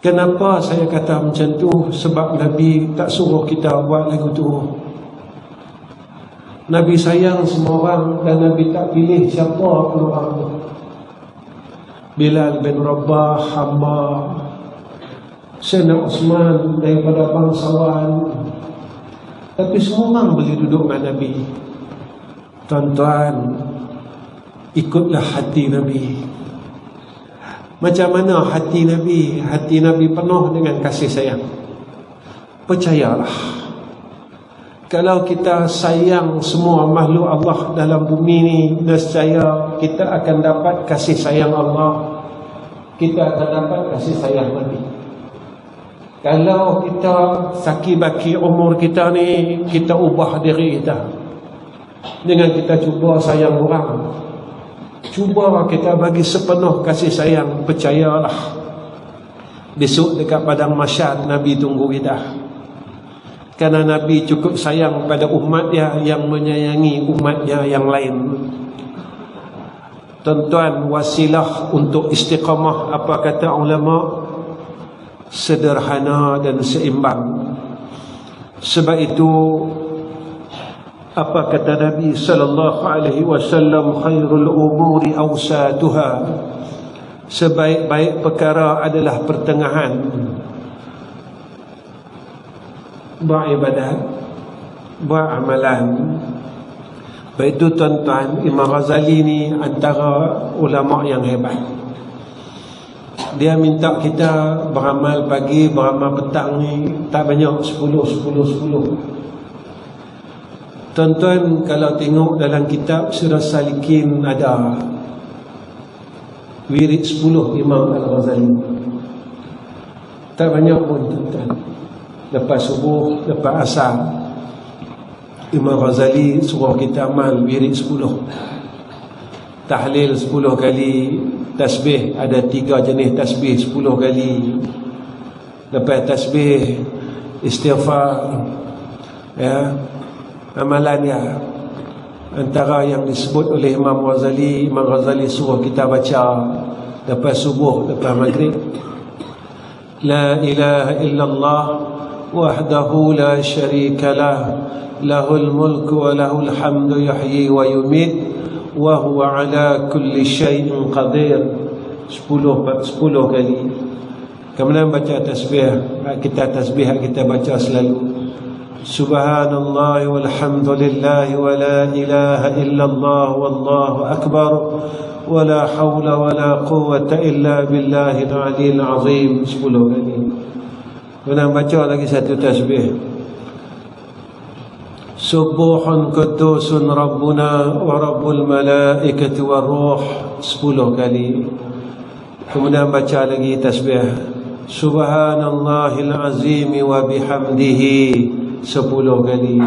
Kenapa saya kata macam tu? Sebab Nabi tak suruh kita buat lagu tu. Nabi sayang semua orang dan Nabi tak pilih siapa pun orang tu. Bilal bin Rabah, hamba, Sayyidina Osman daripada bangsawan, tapi semua orang boleh duduk dengan Nabi. Tuan-tuan, ikutlah hati Nabi. Macam mana hati Nabi? Hati Nabi penuh dengan kasih sayang. Percayalah, kalau kita sayang semua makhluk Allah dalam bumi ni, nescaya kita akan dapat kasih sayang Allah, kita akan dapat kasih sayang Nabi. Kalau kita saki-baki umur kita ni, kita ubah diri kita dengan kita cuba sayang orang, cuba kita bagi sepenuh kasih sayang, percayalah, besok dekat padang mahsyar Nabi tunggu kita. Kerana Nabi cukup sayang pada umat dia yang menyayangi umatnya yang lain. Tuan-tuan, wasilah untuk istiqamah, apa kata ulama? Sederhana dan seimbang. Sebab itu apa kata Nabi sallallahu alaihi wasallam, khairul umuri awsatuha, sebaik-baik perkara adalah pertengahan. Beribadat, beramalan. Baik itu tuan-tuan, Imam Ghazali ni antara ulama yang hebat. Dia minta kita beramal pagi, beramal petang ni tak banyak, 10. Tuan-tuan, kalau tengok dalam kitab Sirah Salikin ada wirid 10 Imam Al-Ghazali. Tak banyak pun tuan-tuan. Lepas subuh, lepas asar, Imam Ghazali suruh kita amal wirid 10. Tahlil 10 kali, tasbih ada 3 jenis tasbih 10 kali. Lepas tasbih, istighfar, ya, amalan dia. Antara yang disebut oleh Imam Ghazali, Imam Ghazali suruh kita baca lepas subuh, lepas maghrib, la ilaha illallah wahdahu la syarika lah, lahul mulku wa lahul hamdu yuhyi wa yumit wa huwa ala kulli syai'in qadir. 10 kali. Kemudian baca tasbih. Kita tasbih kita baca selalu, subhanallah walhamdulillah wa la ilaha illallah wallahu akbar wa la hawla wa la quwwata illa billahil aliyil azim. 10 kali. Kemudian baca lagi satu tasbih, Subuhun kudusun Rabbuna wa Rabbul malaikati wa ruh 10 kali. Kemudian baca lagi tasbih Subhanallahil azim wa bihamdihi 10 kali.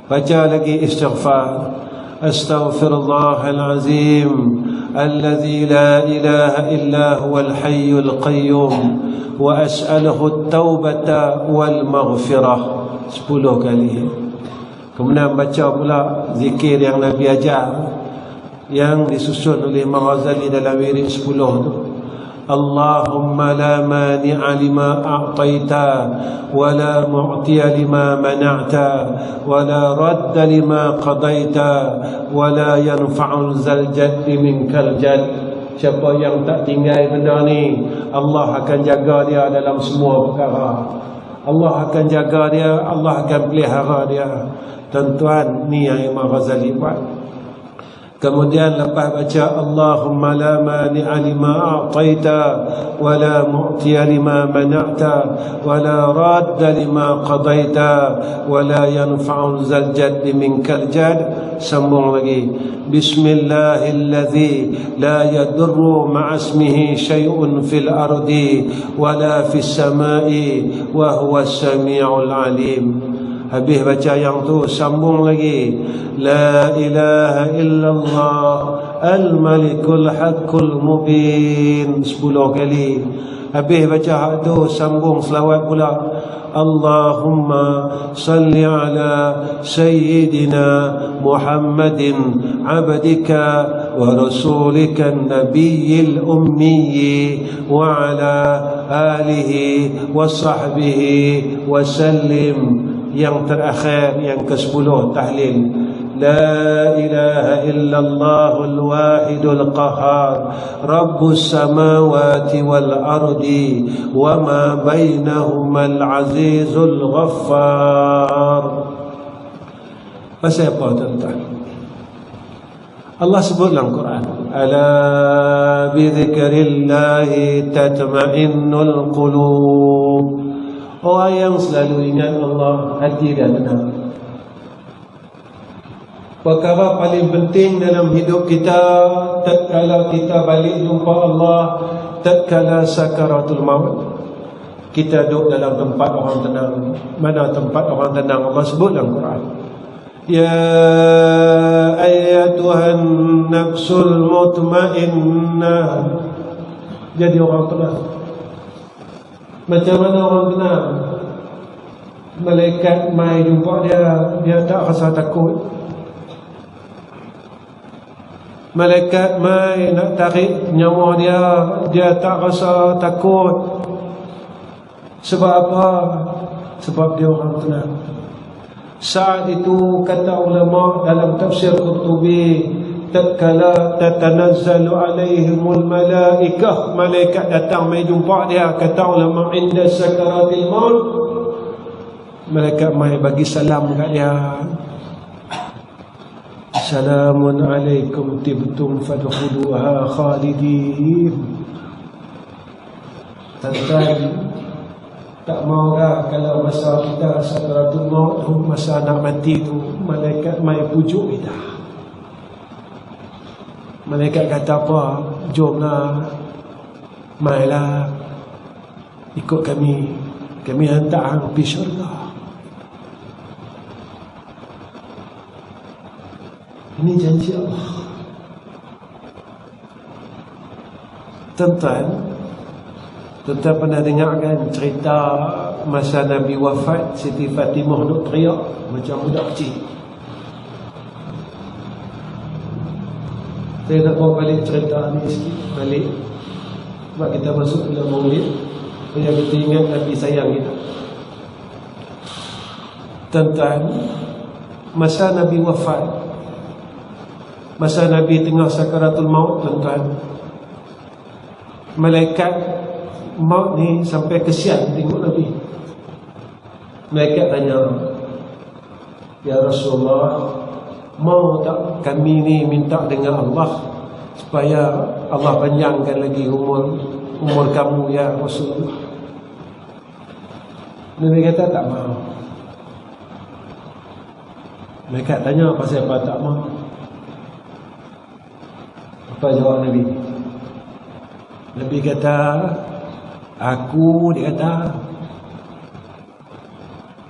Baca lagi istighfar Astaghfirullahal azim alladzi la ilaha illa huwal hayyul qayyum wa as'aluhu at-taubata wal maghfirah 10 kali. Kemudian baca pula zikir yang Nabi ajar, yang disusun oleh Imam Ghazali dalam wirid 10 tu. Allahumma la mani'a lima a'taita wa la mu'tiya lima mana'ta wa la radda lima qadaita wa la yanfa'u zal jaddi minkal jadd. Siapa yang tak tinggal benda ni, Allah akan jaga dia dalam semua perkara. Allah akan jaga dia, Allah akan pelihara dia. Tuan-tuan, ni yang Imam Ghazali buat. Kemudian lepas baca Allahumma la mani'a lima a'taita wa la mu'tiya lima mana'ta wa la radda lima qadaita wa la yanfa'u zal jaddi minkal jadd. Sambung lagi Bismillahilladzi la yadurru ma'asmihi syai'un fil ardi wa la fis samai wa huwas sami'ul alim. Habis baca yang tu, sambung lagi La ilaha illallah Al-Malikul Haqqul Mubin 10 kali. Habis baca hak tu, sambung selawat pula Allahumma salli ala Sayyidina Muhammadin abdika wa rasulika nabiyil ummiyi wa ala alihi wa sahbihi wa sallim. Yang terakhir, yang ke-10 tahlil La ilaha illallahul wahidul qahar Rabbus samawati wal ardi wa ma bainahumal azizul ghaffar. Pasal apa tuan-tuan? Allah sebut dalam Quran Ala bi dzikrillahi tatma'innul qulub. Orang yang selalu ingat Allah, hati dia tenang. Perkara paling penting dalam hidup kita, tatkala kita balik jumpa Allah, tatkala sakaratul maut, kita duduk dalam tempat orang tenang. Mana tempat orang tenang? Allah sebut dalam Quran Ya ayyatuhan nafsul mutmainnah. Jadi orang tenang. Macam mana orang tenang? Malaikat mai jumpa dia, dia tak rasa takut. Malaikat mai nak tarik nyawa dia, dia tak rasa takut. Sebab apa? Sebab dia orang tenang. Saat itu kata ulama dalam tafsir Qurtubi, tatkala tatanazzalu alaihimul malaikah, malaikat datang mai jumpa dia, kata ulama inda sakaratil maut, malaikat mai bagi salam kat dia, Assalamun alaikum tibtum fadkhuluha khalidin. Tuan-tuan, tak maukah kalau masa kita sakaratul maut tu, masa nak mati tu, malaikat mai pujuk kita. Malaikat kata apa? Jomlah, mailah, ikut kami, kami hantar hang pergi syurga. Ini janji Allah. Tuan-tuan pernah dengar kan cerita masa Nabi wafat, Siti Fatimah duk teriak macam budak kecil. Saya nak bawa balik cerita ni sikit balik, sebab kita masuk dalam maulid, supaya kita ingat Nabi sayang kita. Tuan-tuan, masa Nabi wafat, masa Nabi tengah sakaratul maut, tuan-tuan, malaikat maut ni sampai kesian tengok Nabi. Malaikat tanya, Ya Rasulullah, mau tak kami ni minta dengan Allah supaya Allah panjangkan lagi umur kamu ya Rasulullah? Nabi kata tak mau. Mereka tanya pasal apa tak mau. Apa jawab Nabi? Nabi kata, dia kata,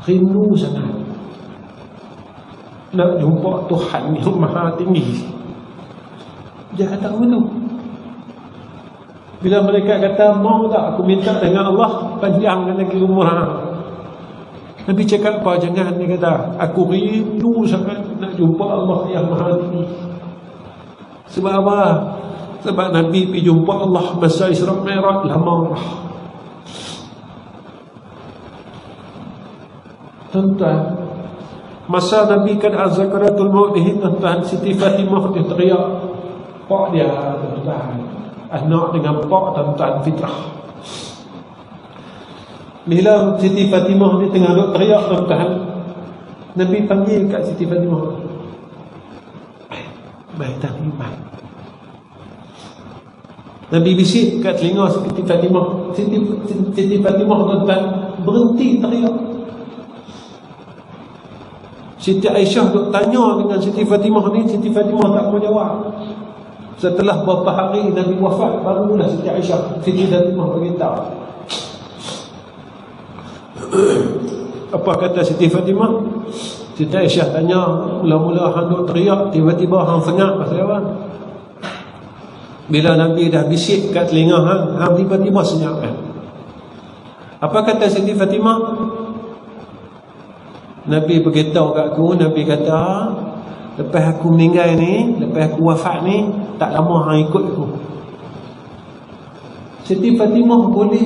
rindu sangat nak jumpa Tuhan yang maha tinggi. Dia kata begitu. Bila mereka kata, mau tak aku minta dengan Allah panjangkan lagi umur hang. Nabi cakap apa? Jangan. Dia kata, aku rindu sangat nak jumpa Allah yang maha tinggi. Sebab apa? Sebab Nabi pergi jumpa Allah masa Isra Mi'raj lama. Tuan-tuan, masa Nabi kan Zakaratul Maut ni, tuan-tuan, Siti Fatimah dia teriak. Pak dia, tuan-tuan, anak dengan pak, tuan-tuan, fitrah. Bila Siti Fatimah ni tengah duk teriak, tuan-tuan, Nabi panggil kat Siti Fatimah, baik tak iman. Nabi bisik kat telinga Siti Fatimah. Siti Fatimah, tuan-tuan, berhenti teriak. Siti Aisyah duk tanya dengan Siti Fatimah ni, Siti Fatimah tak mau jawab. Setelah beberapa hari Nabi wafat, barulah Siti Aisyah, Siti Fatimah beritahu. Apa kata Siti Fatimah? Siti Aisyah tanya, mula-mula hang duk teriak, tiba-tiba hang sengak pasal apa? Bila Nabi dah bisik kat telinga hang tiba-tiba senyap kan? Apa kata Siti Fatimah? Nabi beritahu kat aku, Nabi kata, lepas aku meninggal ni, lepas aku wafat ni, tak lama hang ikut aku. Siti Fatimah boleh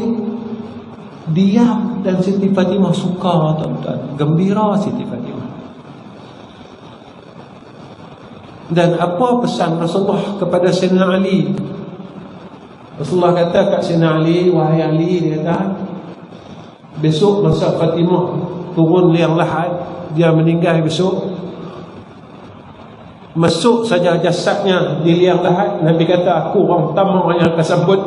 diam, dan Siti Fatimah suka, tuan-tuan, gembira Siti Fatimah. Dan apa pesan Rasulullah kepada Sayyidina Ali? Rasulullah kata kat Sayyidina Ali, wahai Ali, dia kata, besok masa Fatimah turun liang lahat, dia meninggal besok, masuk saja jasadnya di liang lahat, Nabi kata, aku orang pertama yang akan sambut.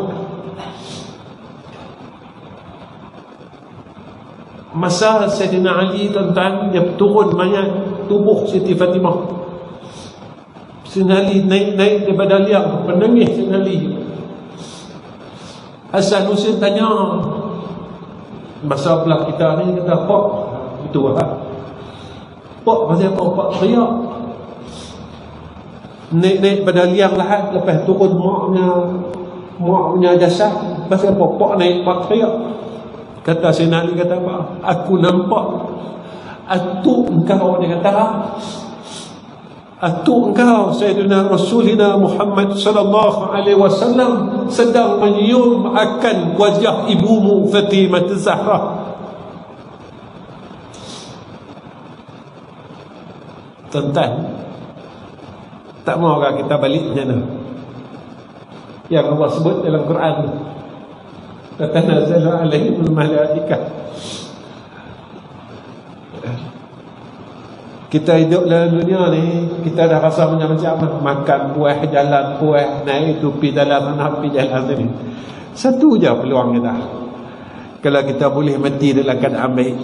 Masa Sayyidina Ali, tuan-tuan, dia turun mayat tubuh Siti Fatimah, Sayyidina Ali naik daripada liang, menangis Sayyidina Ali. Hasan Husain tanya, masa belah kita ni, kata, Pak, itu lah, Pak pasal apa? Pak teriak naik pada liang lahat, lepas turun mak punya jasad. Pasal apa? Pak naik, Pak teriak. Kata Sayyidina Ali, kata apa? Aku nampak atuk engkau, dia kata, atuk engkau Sayyidina Rasulina Muhammad sallallahu alaihi wasallam sedang menyium akan wajah ibumu Fatimah Zahra. Tuan-tuan, tak maukah kita balik macam mana yang Allah sebut dalam Quran, tatanazzalu alaihimul malaikah. Kita hidup dalam dunia ni, kita dah rasa macam-macam, makan puas, jalan puas, naik tu pi dalam sana, pi jalan sini. Satu je peluang kita, kalau kita boleh mati dalam keadaan baik.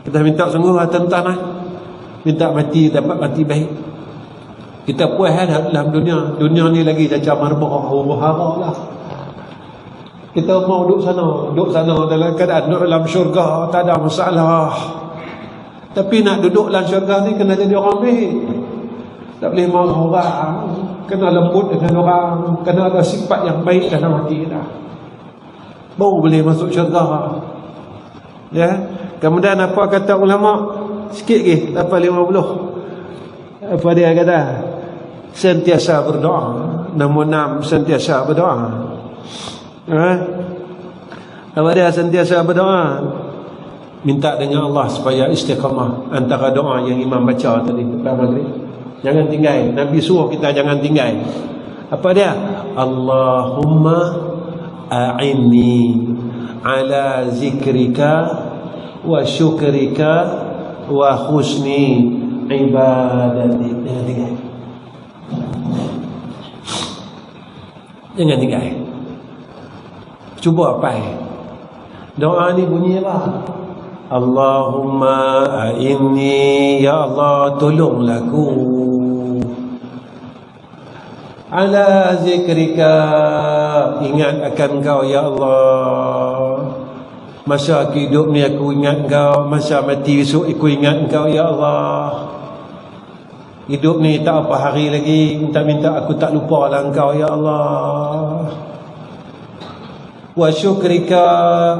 Kita minta sungguh, tuan-tuan, minta mati, dapat mati baik. Kita puas dalam dunia. Dunia ni lagi macam marbah lah. Kita mau duduk sana dalam keadaan duduk dalam syurga, tak ada masalah. Tapi nak duduk dalam syurga ni kena jadi orang baik. Tak boleh marah orang, kena lembut dengan orang, kena ada sifat yang baik dalam hati kita, baru boleh masuk syurga. Ya. Kemudian apa kata ulama? Sikit lagi, dapat 50. Apa dia kata? Sentiasa berdoa. Nombor 6, sentiasa berdoa. Apa dia? Sentiasa berdoa. Minta dengan Allah supaya istiqamah antara doa yang imam baca tadi lepas maghrib. Jangan tinggal. Nabi suruh kita jangan tinggal. Apa dia? Allahumma a'inni ala zikrika wa syukrika wa husni ibadati. Jangan tinggal. Jangan tinggal. Cuba apa? Doa ni bunyi apa? Allahumma a'inni, ya Allah tolonglah aku ala zikrika, ingat akan kau ya Allah. Masa aku hidup ni aku ingat kau, masa mati esok aku ingat kau ya Allah. Hidup ni tak apa hari lagi, minta-minta aku tak lupa lah engkau ya Allah. Wa syukrika,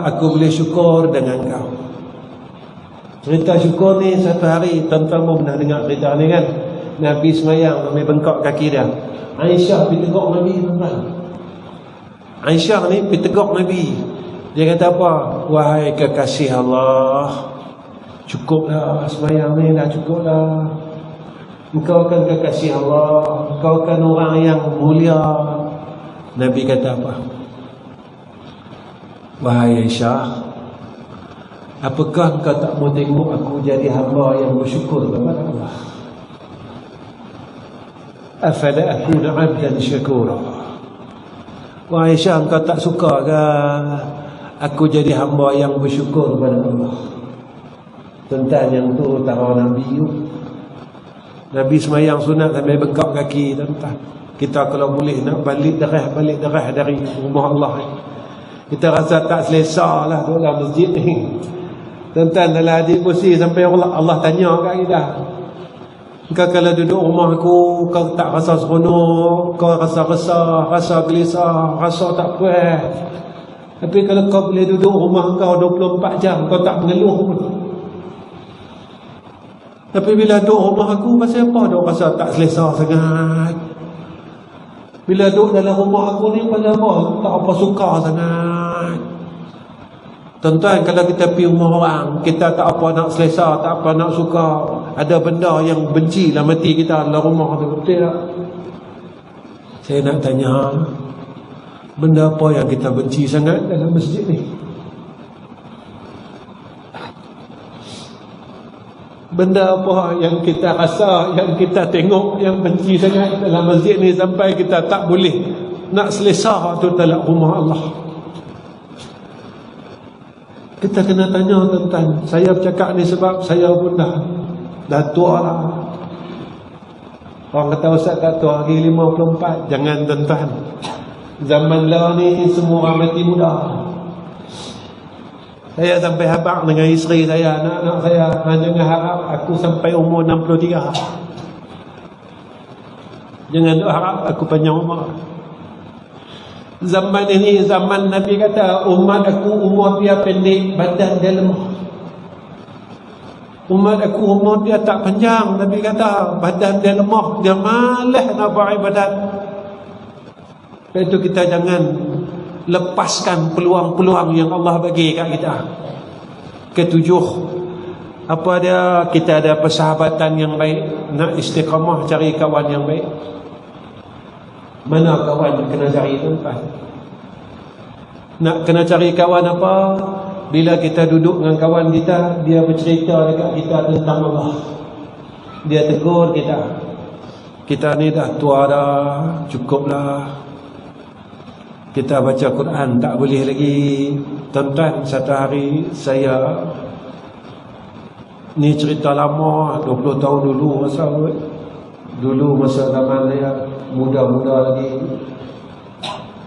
aku boleh syukur dengan kau. Cerita syukur ni satu hari, tuan-tuan pun pernah dengar cerita ni kan. Nabi semayang sampai bengkak kaki dia. Aisyah pergi tegak Nabi, tuan-tuan. Aisyah ni pergi tegak Nabi. Dia kata apa? Wahai kekasih Allah, cukuplah semayang ni, dah cukuplah. Engkau kan kekasih Allah, engkau kan orang yang mulia. Nabi kata apa? Wahai Aisyah, apakah engkau tak mau tengok aku jadi hamba yang bersyukur kepada Allah? Afala akuna 'abdan syakura. Wahai Aisyah, engkau tak suka ke aku jadi hamba yang bersyukur kepada Allah? Tentang yang tu tara Nabi tu. Nabi semayang sunat sampai bengkak kaki, tuan-tuan. Kita kalau boleh nak balik darah dari rumah Allah ni, kita rasa tak selesa lah duduk dalam masjid ni. Tuan-tuan, dalam hadis kursi sampai Allah tanya kat kita, kau kalau duduk rumah aku, kau tak rasa seronok, kau rasa resah, rasa gelisah, rasa tak puas. Tapi kalau kau boleh duduk rumah kau 24 jam, kau tak mengeluh pun. Tapi bila duduk rumah aku, pasal apa duk rasa tak selesa sangat? Bila duduk dalam rumah aku ni, pasal apa tak apa suka sangat? Tuan-tuan, kalau kita pergi rumah orang, kita tak apa nak selesa, tak apa nak suka, ada benda yang benci dalam hati kita dalam rumah tu, betul tak? Saya nak tanya, benda apa yang kita benci sangat dalam masjid ni? Benda apa yang kita rasa, yang kita tengok, yang benci sangat dalam masjid ni sampai kita tak boleh nak selesa tu dalam rumah Allah? Kita kena tanya, tuan-tuan. Saya bercakap ni sebab saya pun dah tua lah. Orang kata Ustaz tak tua lagi 54. Jangan, tuan-tuan. Zaman lah ni semua orang mati muda. Saya sampai habaq dengan isteri saya, anak-anak saya, jangan harap aku sampai umur 63. Jangan harap aku panjang umur. Zaman ini zaman Nabi kata, umat aku umur dia pendek, badan dia lemah. Umat aku umur dia tak panjang, Nabi kata, badan dia lemah, dia malas nak beribadat. Sebab itu kita jangan lepaskan peluang-peluang yang Allah bagi kat kita. Ketujuh, apa dia? Kita ada persahabatan yang baik, nak istiqamah cari kawan yang baik. Mana kawan yang kena cari, tuan-tuan? Nak kena cari kawan apa? Bila kita duduk dengan kawan kita, dia bercerita dekat kita tentang Allah, dia tegur kita, kita ni dah tua dah, cukuplah. Kita baca Quran tak boleh lagi. Tuan-tuan, satu hari saya, ni cerita lama, 20 tahun dulu masa zaman saya muda-muda lagi,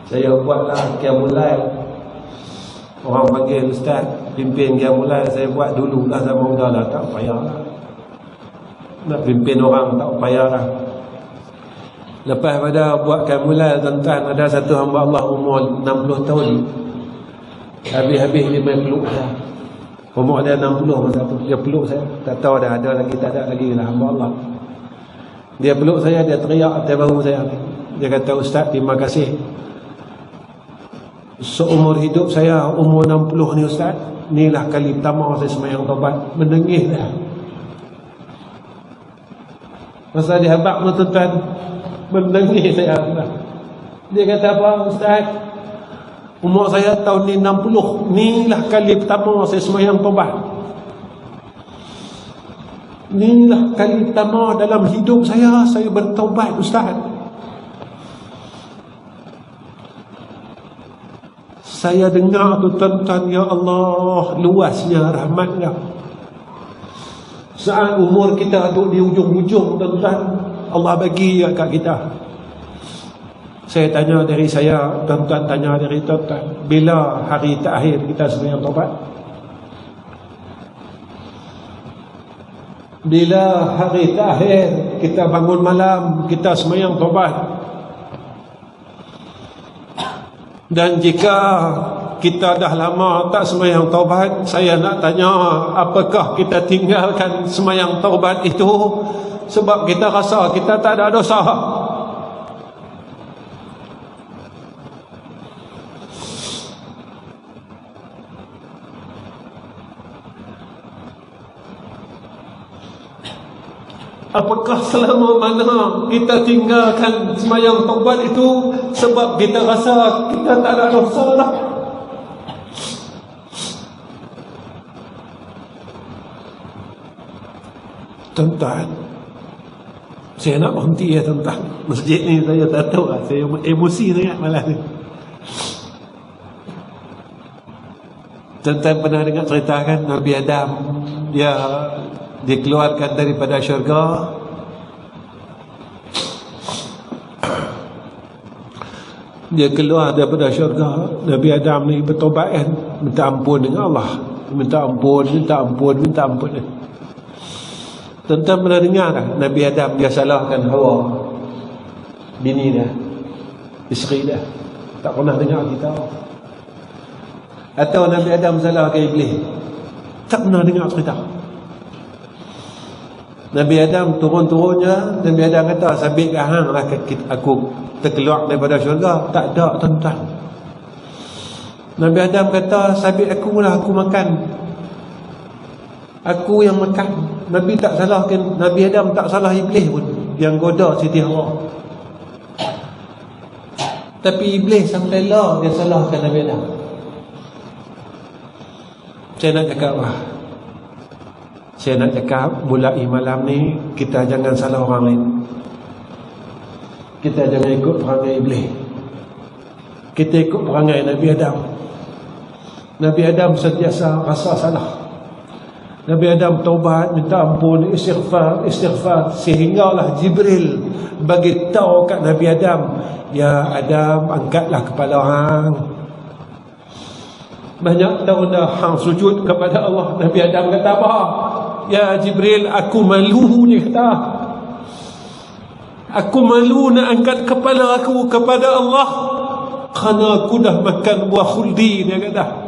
saya buatlah Qiyamul Lail. Orang panggil Ustaz, pimpin Qiyamul Lail. Saya buat dulu lah, zaman muda lah, tak payah lah. Nak pimpin orang tak payah lah. Lepas pada buat Qiyamul Lail, tuan-tuan, ada satu hamba Allah umur 60 tahun. Habis-habis dia main peluk saya. Umur dia 60 masa tu. Dia peluk saya. Tak tahu dah ada lagi, tak ada lagi lah hamba Allah. Dia peluk saya, dia teriak atas bahu saya. Dia kata, Ustaz, terima kasih. Seumur hidup saya, umur 60 ni Ustaz, inilah kali pertama saya semayang taubat. Menangis dah. Masa dia habaq tu, tuan-tuan, menangis saya. Dia kata apa, Ustaz, umur saya tahun ni 60, inilah kali pertama saya semayang taubat. Inilah kali pertama dalam hidup saya bertaubat, Ustaz. Saya dengar tu tuan-tuan, ya Allah, luasnya rahmatnya. Saat umur kita duduk di ujung-ujung, tuan-tuan, Allah bagi kat kita. Saya tanya dari saya, tuan-tuan tanya dari tuan-tuan, bila hari terakhir kita sembahyang taubat? Bila hari terakhir kita bangun malam, kita sembahyang taubat? Dan jika kita dah lama tak sembahyang taubat, saya nak tanya, apakah kita tinggalkan sembahyang taubat itu sebab kita rasa kita tak ada dosa? Apakah selama mana kita tinggalkan sembahyang taubat itu sebab kita rasa kita tak ada dosa lah? Tuan-tuan, saya nak berhenti ya tuan-tuan. Masjid ni saya tak tahu lah, saya emosi sangat malam ni. Tuan-tuan pernah dengar cerita kan Nabi Adam, dia dikeluarkan daripada syurga. Dia keluar daripada syurga, Nabi Adam ni bertobat kan, minta ampun dengan Allah, minta ampun. Tuan-tuan pernah dengar tak Nabi Adam dia salahkan Hawa, bini dia, isteri dia? Tak pernah dengar kita. Atau Nabi Adam salahkan Iblis? Tak pernah dengar cerita. Nabi Adam turun-turunnya, Nabi Adam kata, sabit kat hang lah aku terkeluar daripada syurga. Tak ada tuan-tuan. Nabi Adam kata, sabit aku lah, aku makan. Aku yang makan. Nabi tak salahkan, Nabi Adam tak salah Iblis pun yang goda Siti Hawa. Tapi Iblis sampai lah dia salahkan Nabi Adam. Saya nak cakap apa? Saya nak cakap, mulai malam ni kita jangan salah orang lain. Kita jangan ikut perangai Iblis. Kita ikut perangai Nabi Adam. Nabi Adam sentiasa rasa salah. Nabi Adam taubat, minta ampun, istighfar, sehinggalah Jibril bagi tahu kat Nabi Adam, ya Adam, angkatlah kepala hang. Banyak tahun dah hang sujud kepada Allah. Nabi Adam kata apa? Ya Jibril, aku malu ni kata. Aku malu nak angkat kepala aku kepada Allah kerana aku dah makan buah khuldi, dia kata.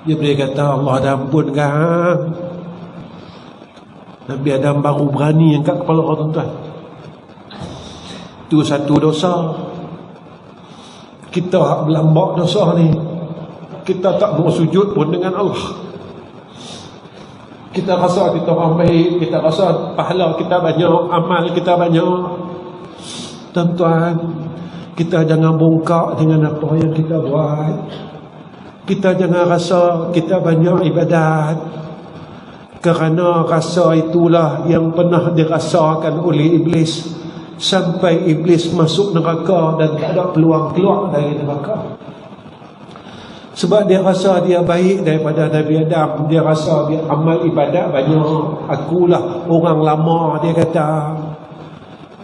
Jibril kata, Allah dah ampunkan. Nabi Adam baru berani angkat kepala orang, tuan-tuan. Itu satu dosa. Kita berlambak dosa ni, kita tak mau sujud pun dengan Allah. Kita rasa kita orang baik, kita rasa pahala kita banyak, amal kita banyak. Tuan-tuan, kita jangan bongkak dengan apa yang kita buat. Kita jangan rasa kita banyak ibadat, kerana rasa itulah yang pernah dirasakan oleh Iblis, sampai Iblis masuk neraka dan tak ada peluang keluar dari neraka. Sebab dia rasa dia baik daripada Nabi Adam. Dia rasa dia amal ibadat banyak. Akulah orang lama, dia kata.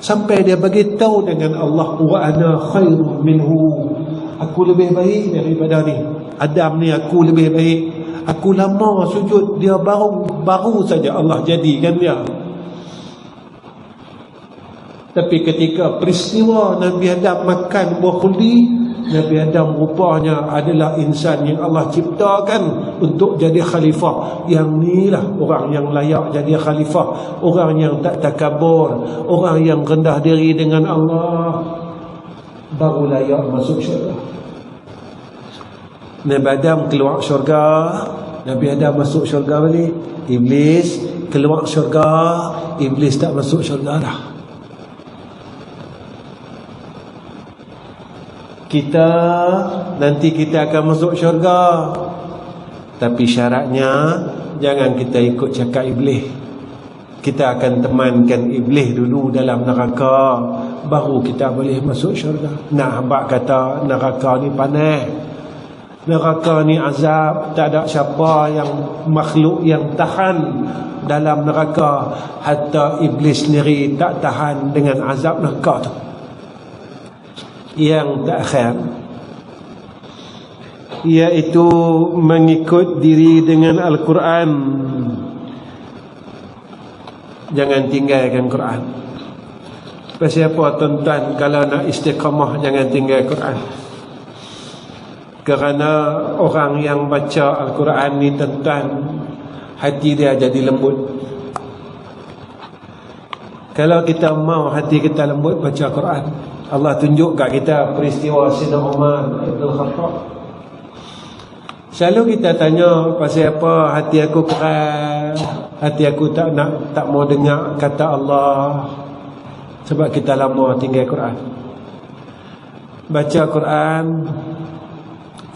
Sampai dia bagi tahu dengan Allah, wa ana khairu minhu. Aku lebih baik daripada ni. Adam ni aku lebih baik. Aku lama sujud, dia baru saja Allah jadikan dia. Tapi ketika peristiwa Nabi Adam makan buah khuldi, Nabi Adam rupanya adalah insan yang Allah ciptakan untuk jadi khalifah. Yang ni lah orang yang layak jadi khalifah. Orang yang tak takabur, orang yang rendah diri dengan Allah, baru layak masuk syurga. Nabi Adam keluar syurga, Nabi Adam masuk syurga balik. Iblis keluar syurga, Iblis tak masuk syurga dah. Kita nanti kita akan masuk syurga, tapi syaratnya jangan kita ikut cakap Iblis. Kita akan temankan Iblis dulu dalam neraka. baru kita boleh masuk syurga. Nak hamba kata neraka ni panas, neraka ni azab, tak ada siapa yang makhluk yang tahan dalam neraka, hatta iblis sendiri tak tahan dengan azab neraka tu. Yang terakhir iaitu mengikut diri dengan Al-Quran. Jangan tinggalkan Quran. Pasal apa tuan-tuan, kalau nak istiqamah jangan tinggal Quran. Kerana orang yang baca Al-Quran ni tuan-tuan, hati dia jadi lembut. Kalau kita mau hati kita lembut baca Quran, Allah tunjuk kat kita peristiwa Sayyidina Umar Ibn Khattab. Selalu kita tanya pasal apa hati aku keras, hati aku tak mau dengar kata Allah. Sebab kita lama tinggal Quran. Baca Quran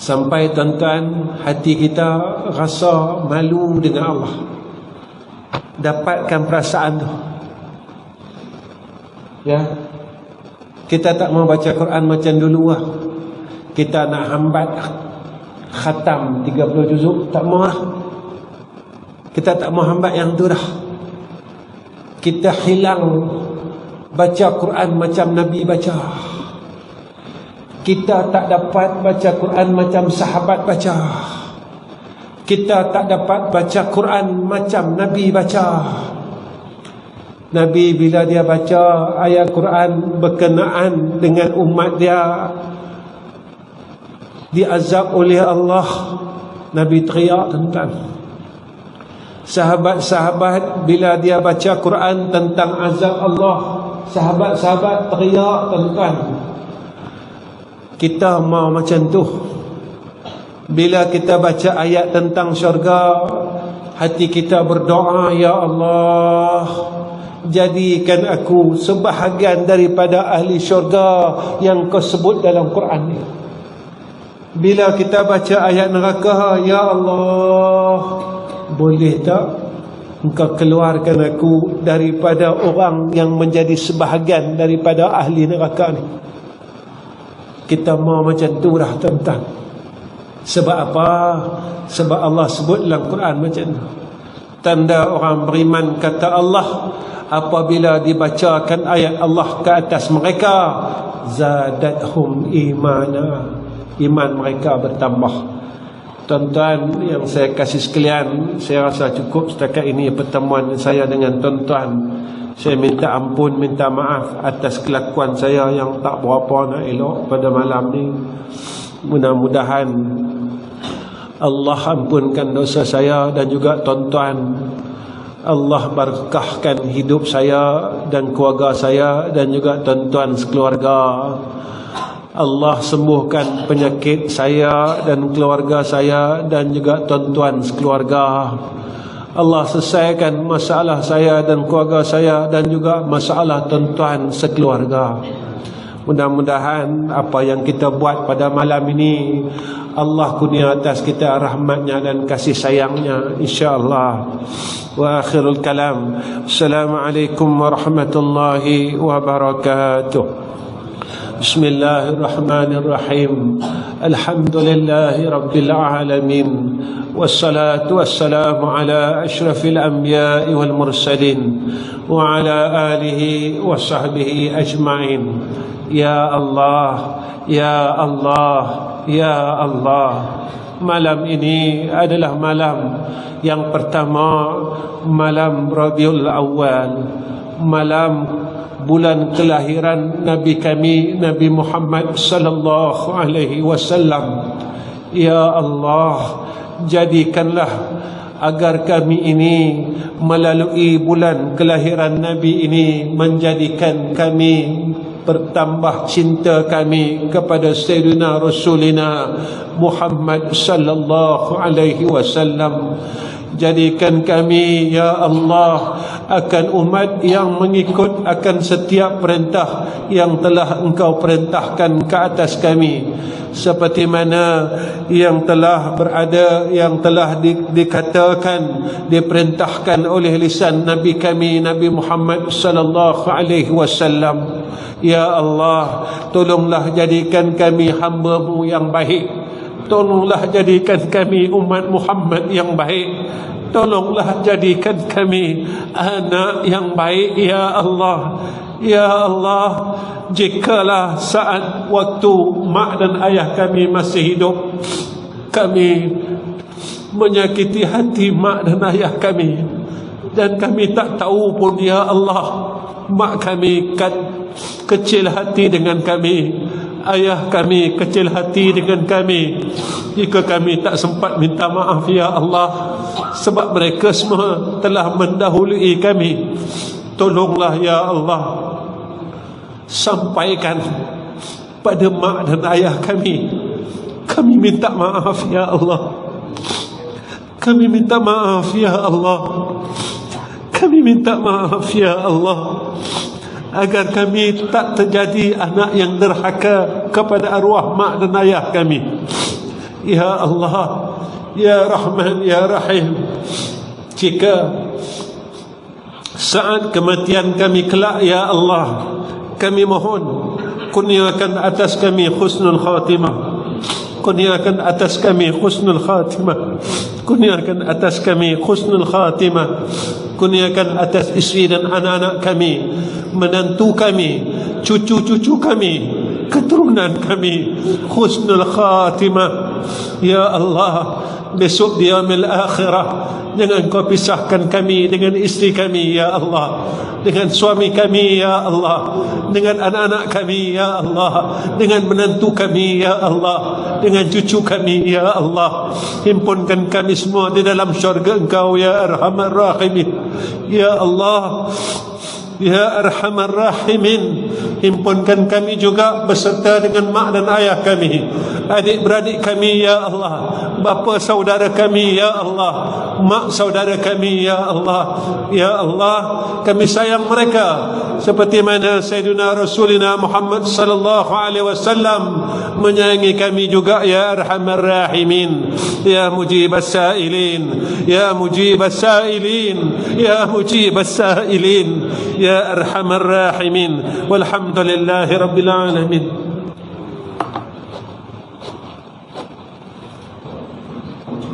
sampai tuan-tuan hati kita rasa malu dengan Allah. Dapatkan perasaan tu. Ya. Kita tak mau baca Quran macam dulu lah. Kita nak hambat khatam 30 juzuk, tak mau lah. Kita tak mau hambat yang tu dah. Kita hilang baca Quran macam Nabi baca. Kita tak dapat baca Quran macam sahabat baca. Kita tak dapat baca Quran macam Nabi baca. Nabi bila dia baca ayat Quran berkenaan dengan umat dia diazab oleh Allah, Nabi teriak tentang. Sahabat-sahabat bila dia baca Quran tentang azab Allah, sahabat-sahabat teriak tentang. Kita mau macam tu. Bila kita baca ayat tentang syurga, hati kita berdoa, ya Allah, jadikan aku sebahagian daripada ahli syurga yang kau sebut dalam Quran ni. Bila kita baca ayat neraka, ya Allah, boleh tak engkau keluarkan aku daripada orang yang menjadi sebahagian daripada ahli neraka ni. Kita mau macam tu dah tuan-tuan. Sebab apa? Sebab Allah sebut dalam Quran macam tu. Tanda orang beriman kata Allah, apabila dibacakan ayat Allah ke atas mereka, zadathum imana, iman mereka bertambah. Tuan-tuan yang saya kasih sekalian, saya rasa cukup setakat ini pertemuan saya dengan tuan-tuan. Saya minta ampun, minta maaf atas kelakuan saya yang tak berapa nak elok pada malam ni. Mudah-mudahan Allah ampunkan dosa saya dan juga tuan-tuan. Allah berkahkan hidup saya dan keluarga saya dan juga tuan-tuan sekeluarga. Allah sembuhkan penyakit saya dan keluarga saya dan juga tuan-tuan sekeluarga. Allah selesaikan masalah saya dan keluarga saya dan juga masalah tuan-tuan sekeluarga. Mudah-mudahan apa yang kita buat pada malam ini, Allah kurnia atas kita rahmatnya dan kasih sayangnya, insya-Allah. Wa akhirul kalam, Assalamualaikum warahmatullahi wabarakatuh. Bismillahirrahmanirrahim. Alhamdulillahi rabbil alamin. Wassalatu wassalamu ala asyrafil anbiya'i wal mursalin wa ala alihi wa sahbihi ajma'in. Ya Allah, ya Allah, ya Allah. Malam ini adalah malam yang pertama, malam Rabiul Awal, malam bulan kelahiran Nabi kami, Nabi Muhammad sallallahu alaihi wasallam. Ya Allah, jadikanlah agar kami ini melalui bulan kelahiran Nabi ini menjadikan kami bertambah cinta kami kepada Sayyidina Rasulina Muhammad sallallahu alaihi wasallam. Jadikan kami, ya Allah, akan umat yang mengikut akan setiap perintah yang telah Engkau perintahkan ke atas kami, seperti mana yang telah berada, yang telah dikatakan, diperintahkan oleh lisan Nabi kami Nabi Muhammad sallallahu alaihi wasallam. Ya Allah, tolonglah jadikan kami hamba-Mu yang baik. Tolonglah jadikan kami umat Muhammad yang baik. Tolonglah jadikan kami anak yang baik, ya Allah. Ya Allah, jikalah saat waktu mak dan ayah kami masih hidup, kami menyakiti hati mak dan ayah kami, dan kami tak tahu pun, ya Allah, mak kami kecil hati dengan kami, ayah kami kecil hati dengan kami. Jika kami tak sempat minta maaf, ya Allah, sebab mereka semua telah mendahului kami, tolonglah ya Allah, sampaikan pada mak dan ayah kami, kami minta maaf ya Allah, kami minta maaf ya Allah, kami minta maaf ya Allah, agar kami tak terjadi anak yang derhaka kepada arwah mak dan ayah kami. Ya Allah, ya Rahman, ya Rahim, jika saat kematian kami kelak, ya Allah, kami mohon kurniakan atas kami husnul khatimah, kurniakan atas kami husnul khatimah, kurniakan atas kami husnul khatimah, kurniakan atas isteri dan anak-anak kami, menantu kami, cucu-cucu kami, keturunan kami husnul khatimah. Ya Allah, besok di yaumil akhirah jangan Kau pisahkan kami dengan isteri kami, ya Allah, dengan suami kami, ya Allah, dengan anak-anak kami, ya Allah, dengan menantu kami, ya Allah, dengan cucu kami, ya Allah. Himpunkan kami semua di dalam syurga Engkau, ya Arhamar Rahimin. Ya Allah, ya Arhamar Rahimin, himpunkan kami juga beserta dengan mak dan ayah kami, adik-beradik kami, ya Allah, bapa saudara kami, ya Allah, mak saudara kami, ya Allah. Ya Allah, kami sayang mereka seperti mana Sayyidina Rasulina Muhammad sallallahu alaihi wasallam menyayangi kami juga, ya Arhamar Rahimin. Ya Mujibas Sailin, ya Mujibas Sailin, ya Mujibas Sailin, ya Arhamar Rahimin. Walhamdulillahi Rabbil Alamin.